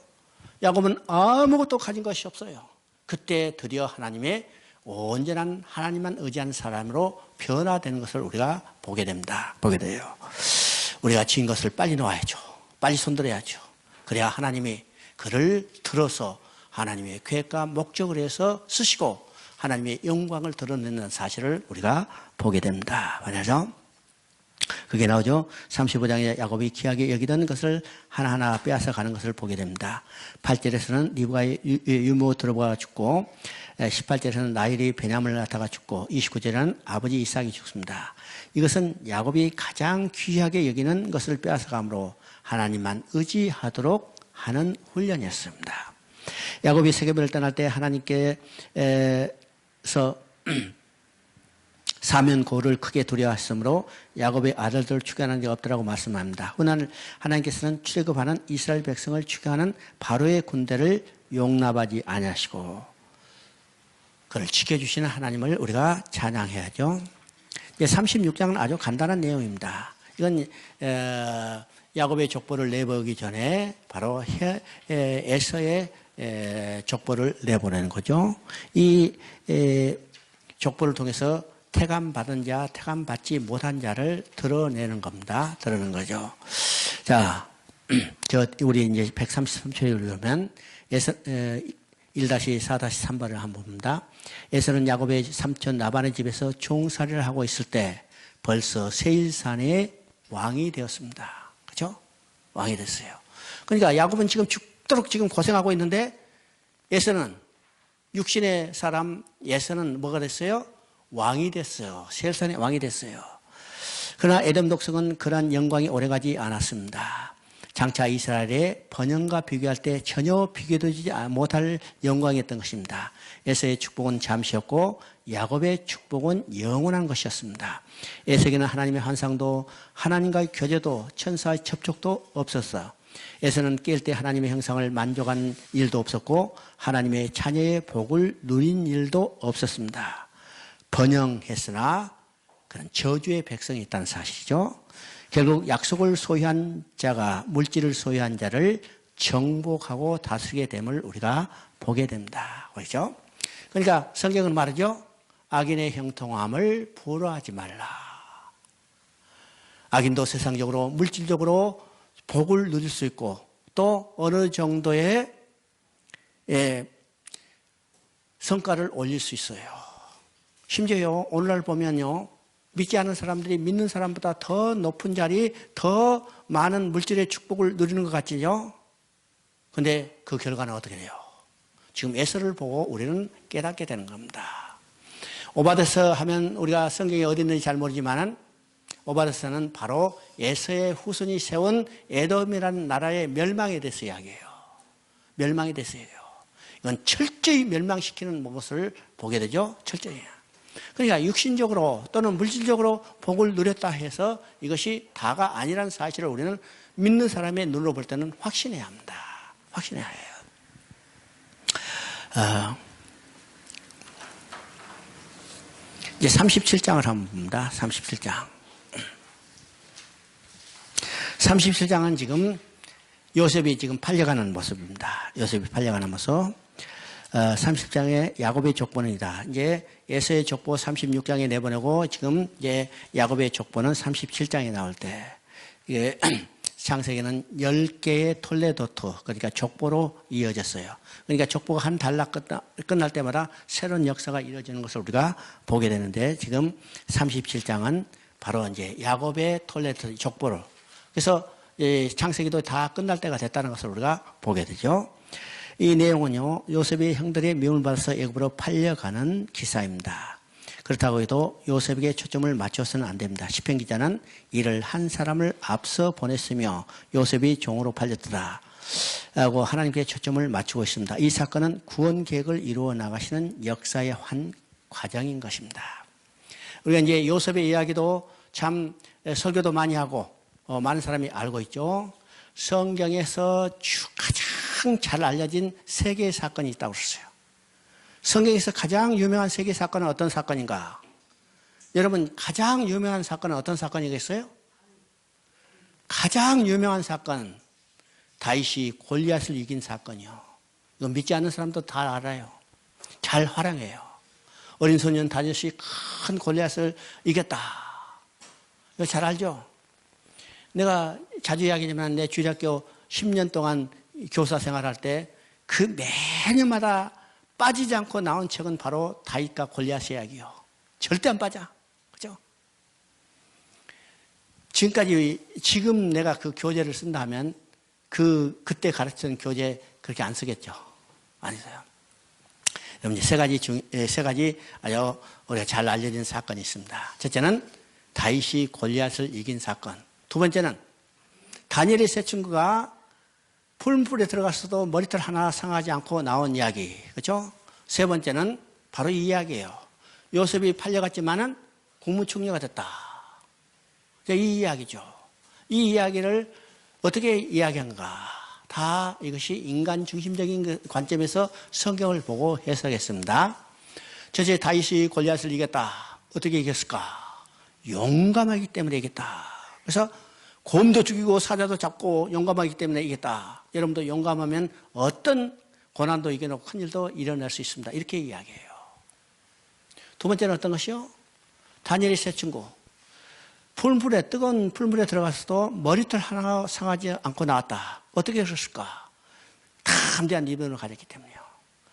야곱은 아무것도 가진 것이 없어요. 그때 드디어 하나님의 온전한 하나님만 의지하는 사람으로 변화되는 것을 우리가 보게 됩니다. 보게 돼요. 우리가 지은 것을 빨리 놓아야죠. 빨리 손들어야죠. 그래야 하나님이 그를 들어서 하나님의 계획과 목적을 해서 쓰시고 하나님의 영광을 드러내는 사실을 우리가 보게 됩니다. 맞아요? 그게 나오죠. 35장에 야곱이 귀하게 여기던 것을 하나하나 빼앗아 가는 것을 보게 됩니다. 8절에서는 리브가의 유모 들어가 죽고 18절에서는 라헬이 베냐민을 낳다가 죽고 29절에는 아버지 이삭이 죽습니다. 이것은 야곱이 가장 귀하게 여기는 것을 빼앗아 감으로 하나님만 의지하도록 하는 훈련이었습니다. 야곱이 세겜을 떠날 때 하나님께서 사면고를 크게 두려워하셨으므로 야곱의 아들들을 추격하는 게 없더라고 말씀합니다. 오늘 하나님께서는 출애굽하는 이스라엘 백성을 추격하는 바로의 군대를 용납하지 아니하시고 그를 지켜주시는 하나님을 우리가 찬양해야죠. 36장은 아주 간단한 내용입니다. 이건 야곱의 족보를 내보기 전에 바로 에서의 족보를 내보내는 거죠. 이 족보를 통해서 태감받은 자, 태감받지 못한 자를 드러내는 겁니다. 드러내는 거죠. 자, 우리 이제 133초에 보면 1-4-3번을 한번 봅니다. 에서는 야곱의 삼촌 라반의 집에서 종살이를 하고 있을 때 벌써 세일산의 왕이 되었습니다. 그렇죠? 왕이 됐어요. 그러니까 야곱은 지금 죽도록 지금 고생하고 있는데 에서는 육신의 사람 에서는 뭐가 됐어요? 왕이 됐어요. 세상의 왕이 됐어요. 그러나 에돔 독성은 그러한 영광이 오래가지 않았습니다. 장차 이스라엘의 번영과 비교할 때 전혀 비교되지 못할 영광이었던 것입니다. 에서의 축복은 잠시였고 야곱의 축복은 영원한 것이었습니다. 에서에게는 하나님의 환상도 하나님과의 교제도 천사의 접촉도 없었어요. 에서는 깰 때 하나님의 형상을 만족한 일도 없었고 하나님의 자녀의 복을 누린 일도 없었습니다. 번영했으나 그런 저주의 백성이 있다는 사실이죠. 결국 약속을 소유한 자가 물질을 소유한 자를 정복하고 다스리게 됨을 우리가 보게 됩니다. 그렇죠? 그러니까 성경은 말하죠. 악인의 형통함을 부러워하지 말라. 악인도 세상적으로 물질적으로 복을 누릴 수 있고 또 어느 정도의 성과를 올릴 수 있어요. 심지어요, 오늘날 보면요, 믿지 않은 사람들이 믿는 사람보다 더 높은 자리, 더 많은 물질의 축복을 누리는 것 같지요? 근데 그 결과는 어떻게 돼요? 지금 에서를 보고 우리는 깨닫게 되는 겁니다. 오바데스 하면 우리가 성경에 어디 있는지 잘 모르지만은 오바데스는 바로 에서의 후손이 세운 에돔이라는 나라의 멸망에 대해서 이야기해요. 멸망에 대해서 해요. 이건 철저히 멸망시키는 것을 보게 되죠. 철저히. 그러니까 육신적으로 또는 물질적으로 복을 누렸다 해서 이것이 다가 아니라는 사실을 우리는 믿는 사람의 눈으로 볼 때는 확신해야 합니다. 확신해야 해요. 이제 37장을 한번 봅니다. 37장. 37장은 지금 요셉이 지금 팔려가는 모습입니다. 요셉이 팔려가는 모습. 30장에 야곱의 족보는이다. 이제 에서의 족보 36장에 내보내고 지금 이제 야곱의 족보는 37장에 나올 때 이게 창세기는 10개의 톨레도트, 그러니까 족보로 이어졌어요. 그러니까 족보가 한 단락 끝날 때마다 새로운 역사가 이루어지는 것을 우리가 보게 되는데 지금 37장은 바로 이제 야곱의 톨레도 족보로. 그래서 창세기도 다 끝날 때가 됐다는 것을 우리가 보게 되죠. 이 내용은요, 요셉의 형들의 미움을 받아서 애굽으로 팔려가는 기사입니다. 그렇다고 해도 요셉에게 초점을 맞춰서는 안 됩니다. 시편 기자는 이를 한 사람을 앞서 보냈으며 요셉이 종으로 팔렸더라 라고 하나님께 초점을 맞추고 있습니다. 이 사건은 구원 계획을 이루어 나가시는 역사의 한 과정인 것입니다. 우리가 이제 요셉의 이야기도 참 설교도 많이 하고 많은 사람이 알고 있죠. 성경에서 가장 잘 알려진 세 개의 사건이 있다고 그랬어요. 성경에서 가장 유명한 세 개의 사건은 어떤 사건인가? 여러분, 가장 유명한 사건은 어떤 사건이겠어요? 가장 유명한 사건, 다윗이 골리앗을 이긴 사건이요. 이거 믿지 않는 사람도 다 알아요. 잘 활용해요. 어린 소년 다윗이 큰 골리앗을 이겼다. 이거 잘 알죠? 내가 자주 이야기하지만 내 주일학교 10년 동안 교사 생활할 때 그 매년마다 빠지지 않고 나온 책은 바로 다윗과 골리앗의 이야기요. 절대 안 빠져. 그죠? 지금 내가 그 교재를 쓴다 하면 그때 가르치는 교재 그렇게 안 쓰겠죠. 안 써요. 여러분, 이제 세 가지 아주 우리가 잘 알려진 사건이 있습니다. 첫째는 다윗이 골리앗을 이긴 사건. 두 번째는 다니엘의 세 친구가 풀물에 들어갔어도 머리털 하나 상하지 않고 나온 이야기. 그렇죠? 세 번째는 바로 이 이야기예요. 요셉이 팔려갔지만은 국무총리가 됐다. 이 이야기죠. 이 이야기를 어떻게 이야기한가? 다 이것이 인간 중심적인 관점에서 성경을 보고 해석했습니다. 첫째, 다윗이 골리앗을 이겼다. 어떻게 이겼을까? 용감하기 때문에 이겼다. 그래서 곰도 죽이고 사자도 잡고 용감하기 때문에 이겼다. 여러분도 용감하면 어떤 고난도 이겨놓고 큰일도 일어날 수 있습니다. 이렇게 이야기해요. 두 번째는 어떤 것이요? 다니엘의 세 친구. 뜨거운 풀물에 들어가서도 머리털 하나 상하지 않고 나왔다. 어떻게 그랬을까? 담대한 믿음을 가졌기 때문에요.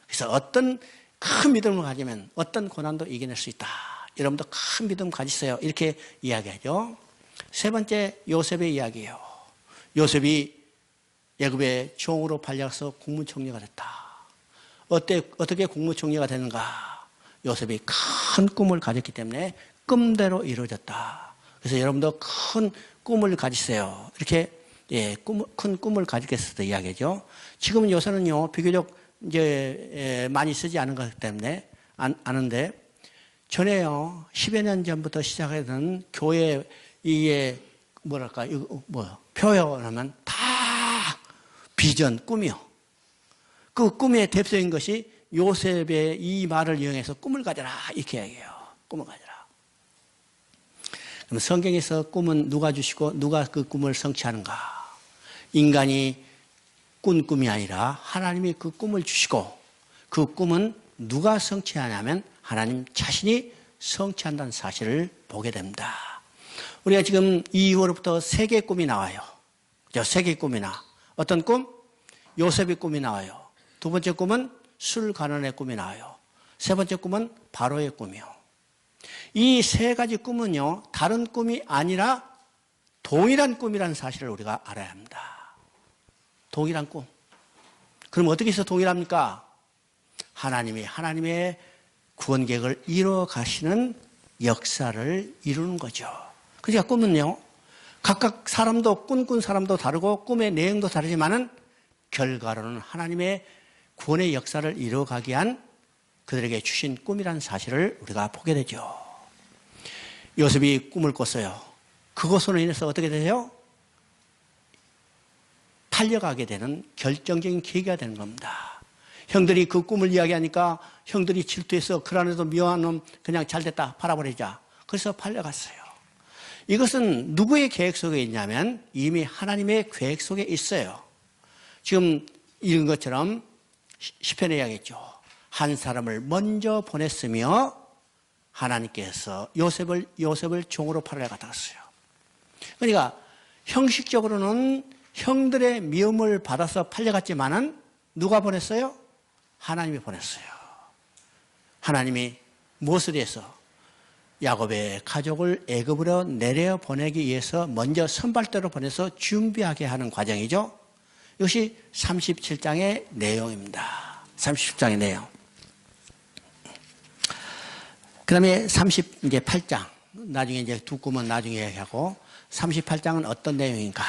그래서 어떤 큰 믿음을 가지면 어떤 고난도 이겨낼 수 있다. 여러분도 큰 믿음 가지세요. 이렇게 이야기하죠. 세 번째, 요셉의 이야기예요. 요셉이 애굽의 종으로 팔려서 국무총리가 됐다. 어떻게 국무총리가 되는가? 요셉이 큰 꿈을 가졌기 때문에 꿈대로 이루어졌다. 그래서 여러분도 큰 꿈을 가지세요. 이렇게 큰 꿈을 가지겠다 이야기죠. 지금은 요새는요 비교적 이제 많이 쓰지 않은 것 때문에 아는데 전에요 10여 년 전부터 시작하던 교회 이게 뭐랄까 이거 표현하면 다 비전 꿈이요. 그 꿈의 대표적인 것이 요셉의 이 말을 이용해서 꿈을 가져라 이렇게 얘기해요. 꿈을 가져라. 그럼 성경에서 꿈은 누가 주시고 누가 그 꿈을 성취하는가? 인간이 꾼 꿈이 아니라 하나님이 그 꿈을 주시고 그 꿈은 누가 성취하냐면 하나님 자신이 성취한다는 사실을 보게 됩니다. 우리가 지금 2월부터 3개의 꿈이 나와요. 3개의 꿈이 나. 어떤 꿈? 요셉의 꿈이 나와요. 두 번째 꿈은 술 가난의 꿈이 나와요. 세 번째 꿈은 바로의 꿈이요. 이 세 가지 꿈은요, 다른 꿈이 아니라 동일한 꿈이라는 사실을 우리가 알아야 합니다. 동일한 꿈. 그럼 어떻게 해서 동일합니까? 하나님이 하나님의 구원 계획을 이루어 가시는 역사를 이루는 거죠. 그러니까 꿈은요, 각각 사람도 꿈꾼 사람도 다르고 꿈의 내용도 다르지만은 결과로는 하나님의 구원의 역사를 이루어가기 위한 그들에게 주신 꿈이라는 사실을 우리가 보게 되죠. 요셉이 꿈을 꿨어요. 그것으로 인해서 어떻게 되세요? 팔려가게 되는 결정적인 계기가 되는 겁니다. 형들이 그 꿈을 이야기하니까 형들이 질투해서 그러나도 묘한 놈 그냥 잘됐다 팔아버리자. 그래서 팔려갔어요. 이것은 누구의 계획 속에 있냐면 이미 하나님의 계획 속에 있어요. 지금 읽은 것처럼 시편에 이야기했죠. 한 사람을 먼저 보냈으며 하나님께서 요셉을 종으로 팔아갔다 갔어요. 그러니까 형식적으로는 형들의 미움을 받아서 팔려갔지만은 누가 보냈어요? 하나님이 보냈어요. 하나님이 무엇을 위해서? 야곱의 가족을 애굽으로 내려 보내기 위해서 먼저 선발대로 보내서 준비하게 하는 과정이죠. 이것이 37장의 내용입니다. 37장의 내용. 그 다음에 38장. 나중에 이제 두 꿈은 나중에 얘기하고 38장은 어떤 내용인가?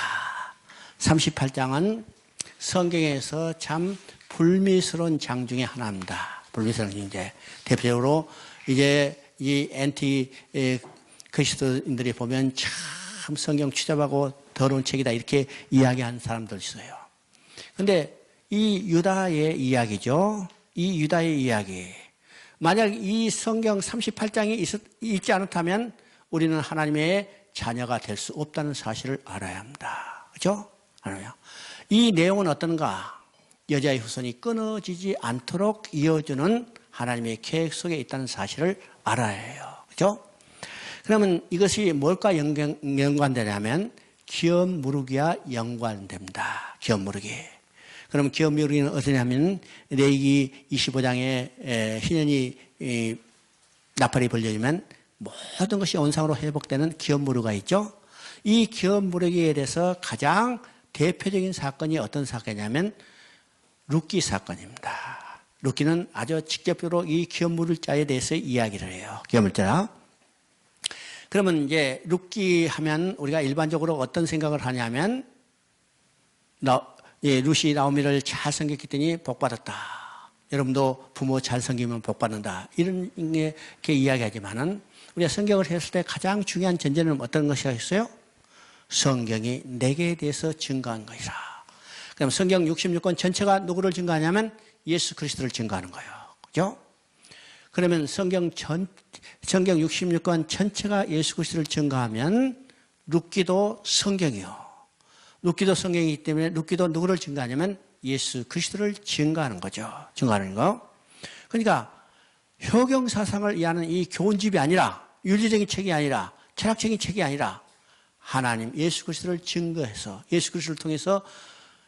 38장은 성경에서 참 불미스러운 장 중에 하나입니다. 불미스러운 이제 대표적으로 이제 이 엔티 그리스도인들이 보면 참 성경 추잡하고 더러운 책이다 이렇게 이야기하는 사람들 있어요. 근데 이 유다의 이야기죠. 이 유다의 이야기. 만약 이 성경 38장이 있지 않다면 우리는 하나님의 자녀가 될 수 없다는 사실을 알아야 합니다. 그렇죠? 알아요. 이 내용은 어떤가? 여자의 후손이 끊어지지 않도록 이어주는 하나님의 계획 속에 있다는 사실을 알아야 해요. 그렇죠? 그러면 이것이 뭘까 연관되냐면 기업 무르기와 연관됩니다. 기업 무르기. 그럼 기업 무르기는 어떠냐면 레위기 25장에 희년이 나팔이 벌려지면 모든 것이 온상으로 회복되는 기업 무르기가 있죠. 이 기업 무르기에 대해서 가장 대표적인 사건이 어떤 사건이냐면 룻기 사건입니다. 룻기는 아주 직접적으로 이 기업 무르자에 대해서 이야기를 해요. 기업 무르자. 그러면 이제 룻기 하면 우리가 일반적으로 어떤 생각을 하냐면 룻이 나오미를 잘 섬겼더니 복받았다. 여러분도 부모 잘 섬기면 복받는다. 이런 이렇게 이야기하지만은 우리가 성경을 했을 때 가장 중요한 전제는 어떤 것이었어요? 성경이 내게 대해서 증거한 것이라. 그럼 성경 66권 전체가 누구를 증거하냐면 예수 그리스도를 증거하는 거예요. 그죠? 그러면 성경 66권 전체가 예수 그리스도를 증거하면 룻기도 성경이요. 룻기도 성경이기 때문에 룻기도 누구를 증거하냐면 예수 그리스도를 증거하는 거죠. 증거하는 거. 그러니까 효경 사상을 이해하는 이 교훈집이 아니라 윤리적인 책이 아니라 철학적인 책이 아니라 하나님 예수 그리스도를 증거해서 예수 그리스도를 통해서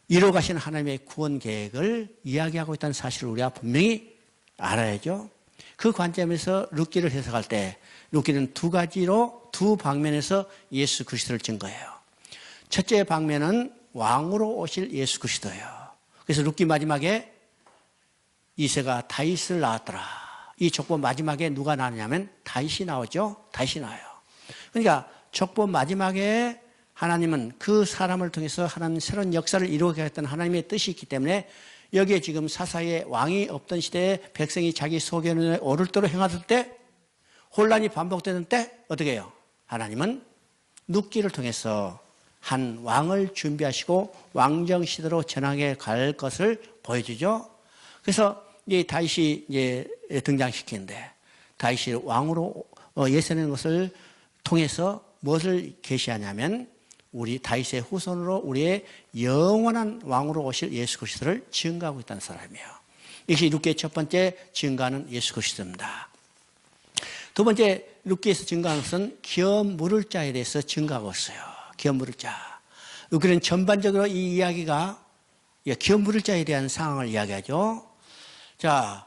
이루어가신 하나님의 구원 계획을 이야기하고 있다는 사실을 우리가 분명히 알아야죠. 그 관점에서 룻기를 해석할 때 룻기는 두 가지로 두 방면에서 예수 그리스도를 증거해요. 첫째 방면은 왕으로 오실 예수 그리스도예요. 그래서 룻기 마지막에 이새가 다윗을 낳았더라. 이 족보 마지막에 누가 나오냐면 다윗이 나오죠. 다윗이 나와요. 그러니까 족보 마지막에 하나님은 그 사람을 통해서 하나님 새로운 역사를 이루겠다는 하나님의 뜻이 있기 때문에 여기에 지금 사사의 왕이 없던 시대에 백성이 자기 소견에 오를 대로 행하던 때, 혼란이 반복되는 때 어떻게 해요? 하나님은 눕기를 통해서 한 왕을 준비하시고 왕정 시대로 전하게 갈 것을 보여주죠. 그래서 이 다윗이 이제 등장시키는데, 다윗이 왕으로 예세내는 것을 통해서 무엇을 계시하냐면 우리 다윗의 후손으로 우리의 영원한 왕으로 오실 예수 그리스도를 증거하고 있다는 사람이에요. 이것이 룻기의 첫 번째 증거하는 예수 그리스도입니다. 두 번째 룻기에서 증거하는 것은 기업 물을 자에 대해서 증거하고 있어요. 기업 물을 자. 룻기는 전반적으로 이 이야기가 기업 물을 자에 대한 상황을 이야기하죠. 자,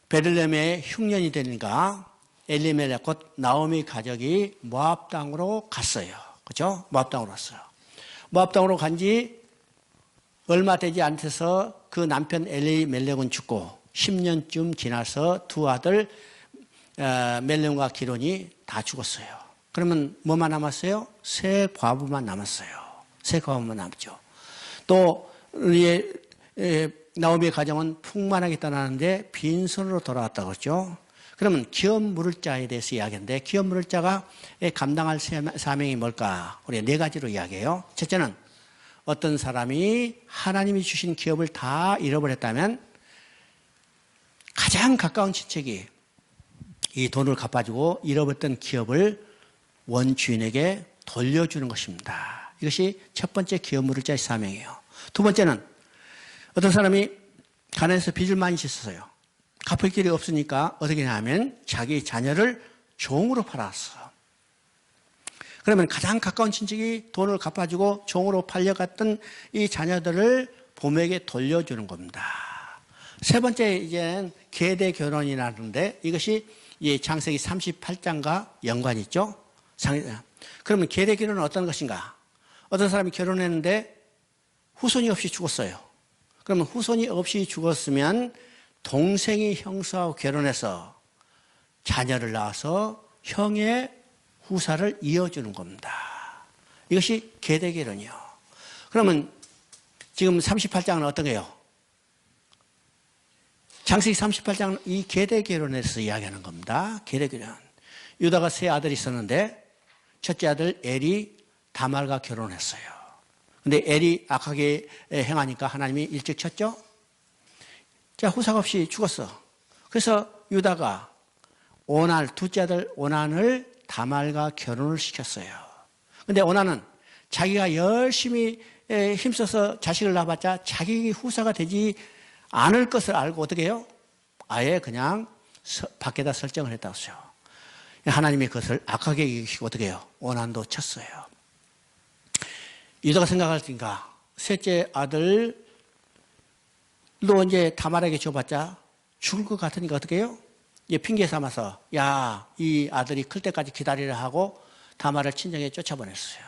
베들레헴에 흉년이 되니까 엘리멜렉 곧 나오미 가족이 모압 땅으로 갔어요. 그렇죠? 모압 땅으로 갔어요. 모압 땅으로 간지 얼마 되지 않아서 그 남편 엘리멜렉은 죽고 10년쯤 지나서 두 아들 멜렘과 기론이 다 죽었어요. 그러면 뭐만 남았어요? 세 과부만 남았어요. 세 과부만 남았죠. 또 우리의 나오미의 가정은 풍만하게 떠나는데 빈손으로 돌아왔다고 그랬죠. 그러면 기업 물을 자에 대해서 이야기하는데, 기업 물을 자가 감당할 사명이 뭘까? 우리 네 가지로 이야기해요. 첫째는 어떤 사람이 하나님이 주신 기업을 다 잃어버렸다면 가장 가까운 친척이 이 돈을 갚아주고 잃어버렸던 기업을 원주인에게 돌려주는 것입니다. 이것이 첫 번째 기업 물을 자의 사명이에요. 두 번째는 어떤 사람이 가난해서 빚을 많이 졌어요. 갚을 길이 없으니까 어떻게 하냐면 자기 자녀를 종으로 팔았어. 그러면 가장 가까운 친척이 돈을 갚아주고 종으로 팔려갔던 이 자녀들을 부모에게 돌려주는 겁니다. 세 번째 이제는 계대 결혼이라는데 이것이 창세기 38장과 연관이 있죠. 그러면 계대 결혼은 어떤 것인가? 어떤 사람이 결혼했는데 후손이 없이 죽었어요. 그러면 후손이 없이 죽었으면 동생이 형수하고 결혼해서 자녀를 낳아서 형의 후사를 이어주는 겁니다. 이것이 계대결혼이요. 그러면 지금 38장은 어떤 거예요? 창세기 38장은 이 계대결혼에서 이야기하는 겁니다. 계대결혼. 유다가 세 아들이 있었는데 첫째 아들 엘이 다말과 결혼했어요. 근데 엘이 악하게 행하니까 하나님이 일찍 쳤죠. 자, 후사가 없이 죽었어. 그래서 유다가 둘째 아들 오난을 다말과 결혼을 시켰어요. 근데 오난은 자기가 열심히 힘써서 자식을 낳아봤자 자기 후사가 되지 않을 것을 알고 어떻게 해요? 아예 그냥 밖에다 설정을 했다고 했어요. 하나님이 그것을 악하게 이기시고 어떻게 해요? 오난도 쳤어요. 유다가 생각할 테니까 셋째 아들 너 이제 다말에게 줘봤자 죽을 것 같으니까 어떻게 해요? 핑계 삼아서 이 아들이 클 때까지 기다리라 하고 다말을 친정에 쫓아보냈어요.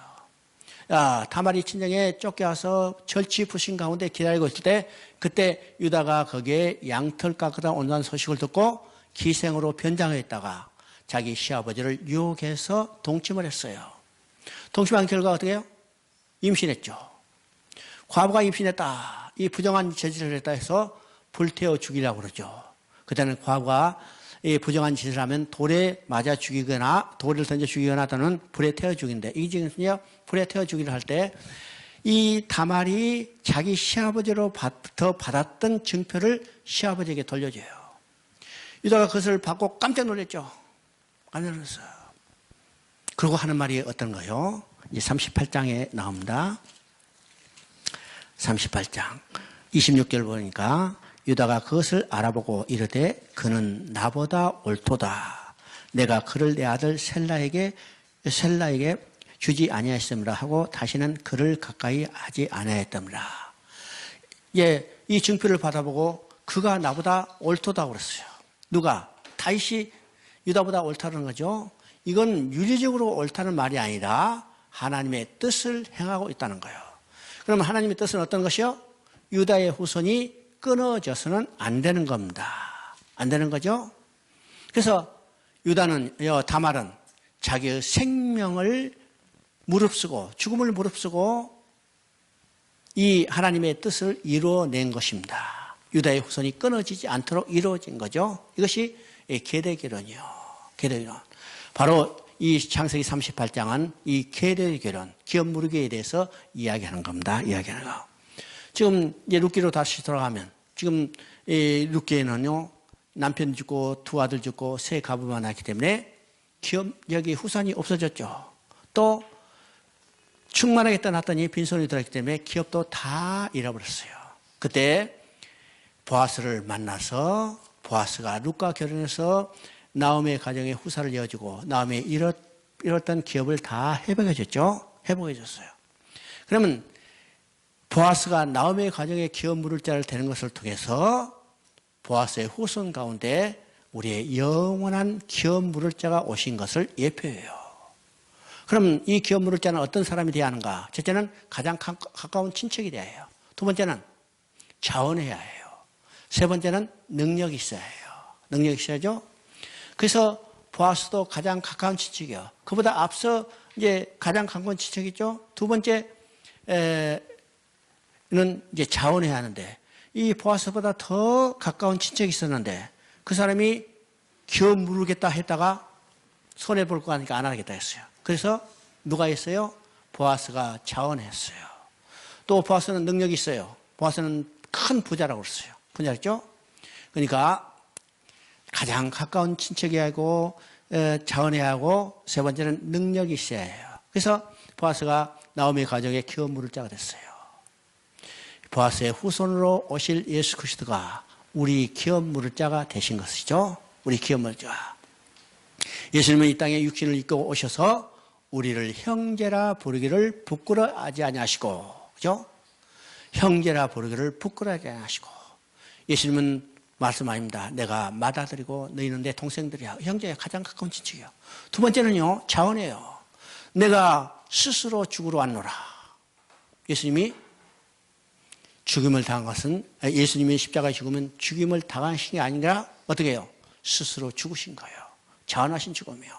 다말이 친정에 쫓겨와서 절치부심 가운데 기다리고 있을 때 그때 유다가 거기에 양털 깎으다 온다는 소식을 듣고 기생으로 변장했다가 자기 시아버지를 유혹해서 동침을 했어요. 동침한 결과 어떻게 해요? 임신했죠. 과부가 임신했다. 이 부정한 저지를 했다 해서 불태워 죽이려고 그러죠. 그때는 과부가 이 부정한 짓을 하면 돌에 맞아 죽이거나 돌을 던져 죽이거나 또는 불에 태워 죽인데 이 지금요 불에 태워 죽이를 할 때 이 다말이 자기 시아버지로부터 받았던 증표를 시아버지에게 돌려줘요. 유다가 그것을 받고 깜짝 놀랐죠. 깜짝 놀랐어요. 그러고 하는 말이 어떤 거요? 이제 38장에 나옵니다. 38장 26절 보니까 유다가 그것을 알아보고 이르되 그는 나보다 옳도다. 내가 그를 내 아들 셀라에게 주지 아니하였음이라 하고 다시는 그를 가까이 하지 아니하였더라. 이 증표를 받아보고 그가 나보다 옳도다 그랬어요. 누가? 다윗이 유다보다 옳다는 거죠. 이건 윤리적으로 옳다는 말이 아니라 하나님의 뜻을 행하고 있다는 거예요. 그러면 하나님의 뜻은 어떤 것이요? 유다의 후손이 끊어져서는 안 되는 겁니다. 안 되는 거죠? 그래서 다말은 자기의 생명을 무릅쓰고 죽음을 무릅쓰고 이 하나님의 뜻을 이루어낸 것입니다. 유다의 후손이 끊어지지 않도록 이루어진 거죠. 이것이 계대결혼이요. 계대결혼. 바로 이 창세기 38장은 이 계대결혼, 기업 무르기에 대해서 이야기하는 겁니다. 이야기하는 거. 지금 이제 룻기로 다시 돌아가면 지금 이 룻기에는요 남편 죽고 두 아들 죽고 세 가부만 낳기 때문에 기업력이 후손이 없어졌죠. 또 충만하게 떠났더니 빈손이 들어있기 때문에 기업도 다 잃어버렸어요. 그때 보아스를 만나서 보아스가 룻과 결혼해서 나오미의 가정에 후사를 이어주고 나오미의 잃었던 기업을 다 회복해줬죠. 회복해줬어요. 그러면 보아스가 나오미의 가정에 기업 물을 자를 되는 것을 통해서 보아스의 후손 가운데 우리의 영원한 기업 물을 자가 오신 것을 예표해요. 그럼 이 기업 물을 자는 어떤 사람이 되어야 하는가? 첫째는 가장 가까운 친척이 되어야 해요. 두 번째는 자원해야 해요. 세 번째는 능력이 있어야 해요. 능력이 있어야죠. 그래서 보아스도 가장 가까운 친척이요. 그보다 앞서 이제 가장 가까운 친척이죠. 두 번째는 이제 자원해야 하는데 이 보아스보다 더 가까운 친척이 있었는데 그 사람이 기업 물으겠다 했다가 손해볼 거 하니까 안 하겠다 했어요. 그래서 누가 했어요? 보아스가 자원했어요. 또 보아스는 능력이 있어요. 보아스는 큰 부자라고 그랬어요. 부자였죠? 그러니까 가장 가까운 친척이 하고 자원해야 하고 세 번째는 능력이 있어야 해요. 그래서 보아스가 나오미 가정에 기업 물을 자가 됐어요. 보아스의 후손으로 오실 예수 그리스도가 우리 기업 물을 자가 되신 것이죠. 우리 기업 물을 자. 예수님은 이 땅에 육신을 입고 오셔서 우리를 형제라 부르기를 부끄러워하지 아니하시고, 그죠? 형제라 부르기를 부끄러워하지 아니하시고, 예수님은 말씀하십니다. 내가 맏아들이고 너희는 내 동생들이야. 형제의 가장 가까운 친척이요. 두 번째는요, 자원이에요. 내가 스스로 죽으러 왔노라. 예수님이 죽임을 당한 것은, 예수님이 십자가에 죽으면 죽임을 당하신 게 아니라 어떻게 해요? 스스로 죽으신 거예요. 자원하신 죽음이요.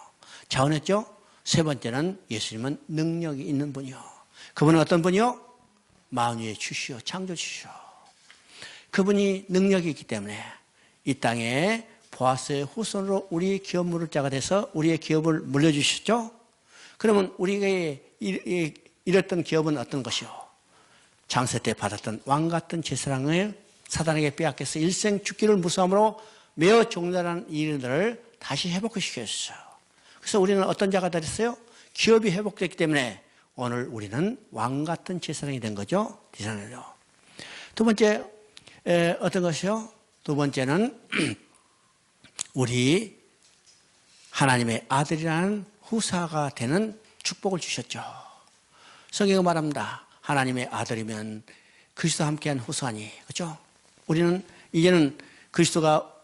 자원했죠? 세 번째는 예수님은 능력이 있는 분이요. 그분은 어떤 분이요? 만유의 주시요, 창조주시요. 그분이 능력이 있기 때문에 이 땅에 보아스의 후손으로 우리 기업 물을 자가 돼서 우리의 기업을 물려주셨죠? 그러면 우리가 잃었던 기업은 어떤 것이요? 장세 때 받았던 왕 같은 제사장을 사단에게 빼앗겨서 일생 죽기를 무서움으로 매우 종달한 일들을 다시 회복시켰어요. 그래서 우리는 어떤 자가 됐어요? 기업이 회복됐기 때문에 오늘 우리는 왕 같은 제사장이 된 거죠. 제사장이요. 두 번째 어떤 것이요? 두 번째는 우리 하나님의 아들이라는 후사가 되는 축복을 주셨죠. 성경은 말합니다. 하나님의 아들이면 그리스도와 함께한 후사니, 그렇죠? 우리는 이제는 그리스도가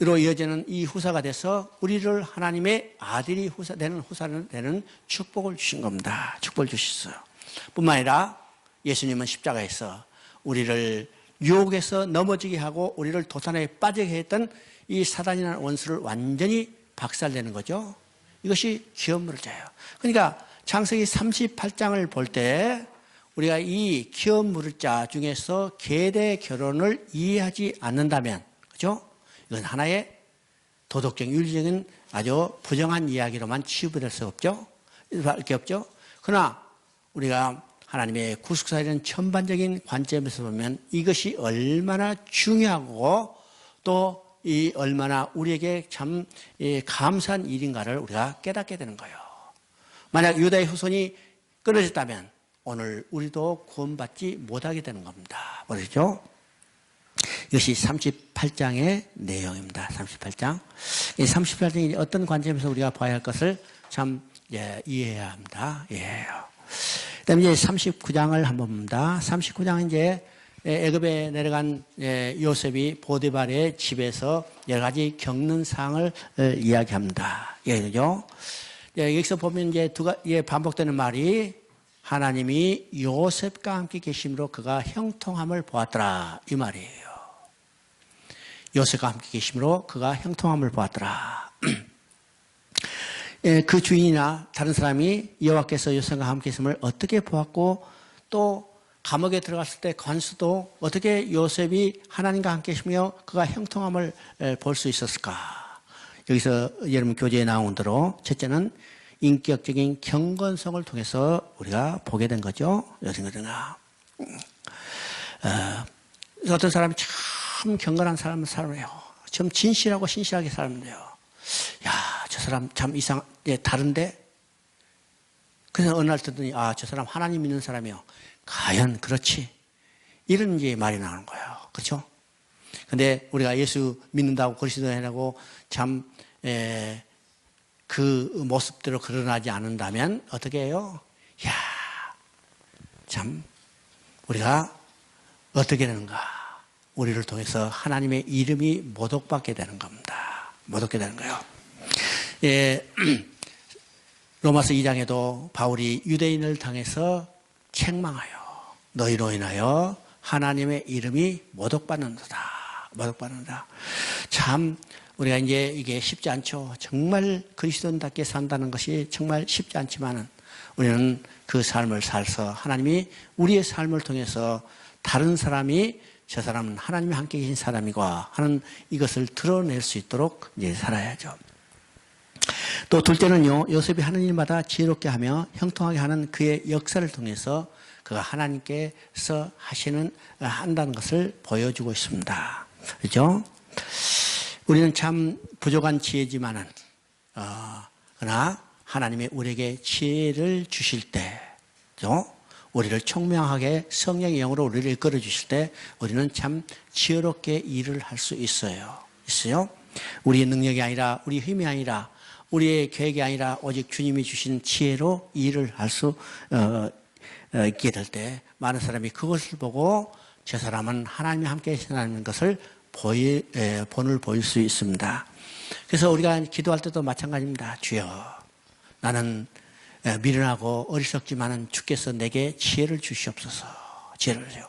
로 이어지는 이 후사가 돼서 우리를 하나님의 아들이 후사는 되는 축복을 주신 겁니다. 축복을 주셨어요. 뿐만 아니라 예수님은 십자가에서 우리를 유혹에서 넘어지게 하고 우리를 도산에 빠지게 했던 이 사단이라는 원수를 완전히 박살내는 거죠. 이것이 기업 물을 자예요. 그러니까 창세기 38장을 볼 때 우리가 이 기업 물을 자 중에서 계대 결혼을 이해하지 않는다면, 그죠? 이건 하나의 도덕적, 윤리적인 아주 부정한 이야기로만 치부될 수 없죠. 이렇게 없죠. 그러나 우리가 하나님의 구속사이라는 전반적인 관점에서 보면 이것이 얼마나 중요하고 또 이 얼마나 우리에게 참 감사한 일인가를 우리가 깨닫게 되는 거예요. 만약 유다의 후손이 끊어졌다면 오늘 우리도 구원받지 못하게 되는 겁니다. 모르죠? 이것이 38장의 내용입니다. 38장. 이 38장이 어떤 관점에서 우리가 봐야 할 것을 참 이해해야 합니다. 이해해요. 그다음에 이제 39장을 한번 봅니다. 39장은 이제 애굽에 내려간 요셉이 보디발의 집에서 여러 가지 겪는 상황을 이야기합니다. 예, 그죠? 여기서 보면 이제 반복되는 말이 하나님이 요셉과 함께 계심으로 그가 형통함을 보았더라 이 말이에요. 요셉과 함께 계심으로 그가 형통함을 보았더라. 그 주인이나 다른 사람이 여호와께서 요셉과 함께 있음을 어떻게 보았고 또 감옥에 들어갔을 때 관수도 어떻게 요셉이 하나님과 함께 계시며 그가 형통함을 볼 수 있었을까? 여기서 여러분 교재에 나온 대로 첫째는 인격적인 경건성을 통해서 우리가 보게 된 거죠. 여생거든요. 어떤 사람이 참 경건한 사람이에요. 좀 진실하고 신실하게 살면요. 야, 저 사람 참 다른데? 그래서 어느 날 듣더니, 저 사람 하나님 믿는 사람이요. 과연 그렇지? 이런 이제 말이 나오는 거예요. 그렇죠? 근데 우리가 예수 믿는다고 그리스도인이라고 참, 그 모습대로 거듭나지 않는다면 어떻게 해요? 야, 참, 우리가 어떻게 되는가? 우리를 통해서 하나님의 이름이 모독받게 되는 겁니다. 모독게 되는 거예요. 로마서 2장에도 바울이 유대인을 당해서 책망하여 너희로 인하여 하나님의 이름이 모독받는다. 모독받는다. 참 우리가 이제 이게 쉽지 않죠. 정말 그리스도인답게 산다는 것이 정말 쉽지 않지만은 우리는 그 삶을 살아서 하나님이 우리의 삶을 통해서 다른 사람이 저 사람은 하나님이 함께 계신 사람이고 하는 이것을 드러낼 수 있도록 이제 살아야죠. 또 둘째는요, 요셉이 하는 일마다 지혜롭게 하며 형통하게 하는 그의 역사를 통해서 그가 하나님께서 한다는 것을 보여주고 있습니다. 그렇죠? 우리는 참 부족한 지혜지만은, 그러나 하나님이 우리에게 지혜를 주실 때, 그렇죠? 우리를 총명하게 성령의 영으로 우리를 이끌어 주실 때 우리는 참 지혜롭게 일을 할 수 있어요. 우리의 능력이 아니라 우리 힘이 아니라 우리의 계획이 아니라 오직 주님이 주신 지혜로 일을 할 수 있게 될 때 많은 사람이 그것을 보고 저 사람은 하나님이 함께 계시다는 것을 본을 보일 수 있습니다. 그래서 우리가 기도할 때도 마찬가지입니다. 주여, 나는 미련하고 어리석지만은 주께서 내게 지혜를 주시옵소서. 지혜를 주세요.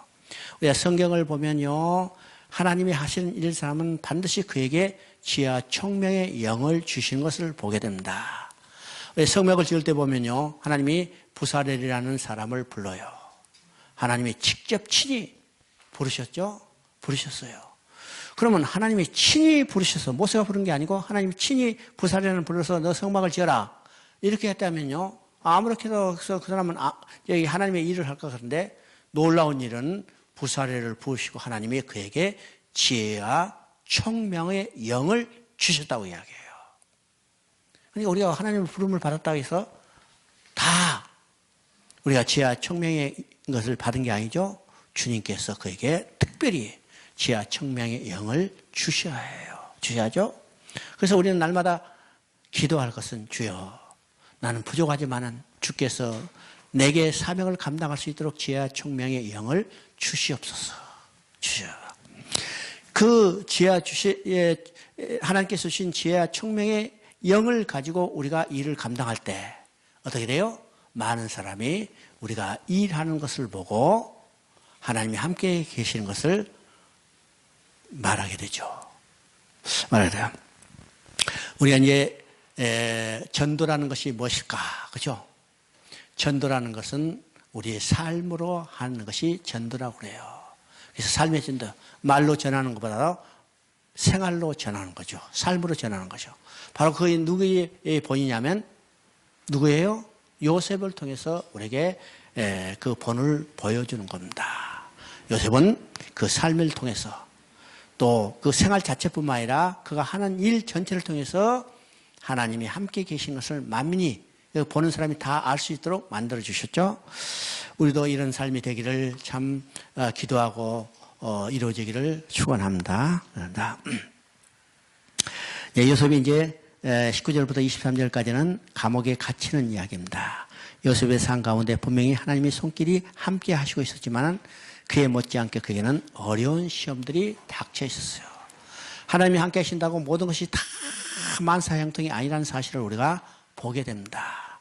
우리가 성경을 보면요, 하나님이 하시는 일 사람은 반드시 그에게 지혜와 총명의 영을 주시는 것을 보게 됩니다. 성막을 지을 때 보면요, 하나님이 부사렐이라는 사람을 불러요. 하나님이 직접 친히 부르셨죠? 부르셨어요. 그러면 하나님이 친히 부르셔서 모세가 부른 게 아니고 하나님이 친히 부사렐을 불러서 너 성막을 지어라 이렇게 했다면요, 아무렇게도 그 사람은 여기 하나님의 일을 할 것 같은데 놀라운 일은 부사렐을 부으시고 하나님이 그에게 지혜와 총명의 영을 주셨다고 이야기해요. 그러니까 우리가 하나님의 부름을 받았다고 해서 다 우리가 지혜와 총명의 것을 받은 게 아니죠. 주님께서 그에게 특별히 지혜와 총명의 영을 주셔야 해요. 주셔야죠. 그래서 우리는 날마다 기도할 것은 주여, 나는 부족하지만은 주께서 내게 사명을 감당할 수 있도록 지혜와 총명의 영을 주시옵소서. 주셔. 그 지혜와 하나님께서 주신 지혜와 총명의 영을 가지고 우리가 일을 감당할 때 어떻게 돼요? 많은 사람이 우리가 일하는 것을 보고 하나님이 함께 계시는 것을 말하게 되죠. 말하게 돼요. 우리가 이제 전도라는 것이 무엇일까? 그죠? 전도라는 것은 우리의 삶으로 하는 것이 전도라고 그래요. 그래서 삶의 전도, 말로 전하는 것보다 생활로 전하는 거죠. 삶으로 전하는 거죠. 바로 그게 누구의 본이냐면 누구예요? 요셉을 통해서 우리에게 그 본을 보여주는 겁니다. 요셉은 그 삶을 통해서 또 그 생활 자체뿐만 아니라 그가 하는 일 전체를 통해서 하나님이 함께 계신 것을 만민이 보는 사람이 다 알 수 있도록 만들어 주셨죠. 우리도 이런 삶이 되기를 참 기도하고 이루어지기를 축원합니다. 요셉이 이제 19절부터 23절까지는 감옥에 갇히는 이야기입니다. 요셉의 삶 가운데 분명히 하나님의 손길이 함께 하시고 있었지만 그에 못지않게 그에게는 어려운 시험들이 닥쳐 있었어요. 하나님이 함께 하신다고 모든 것이 다 만사형통이 아니라는 사실을 우리가 보게 됩니다.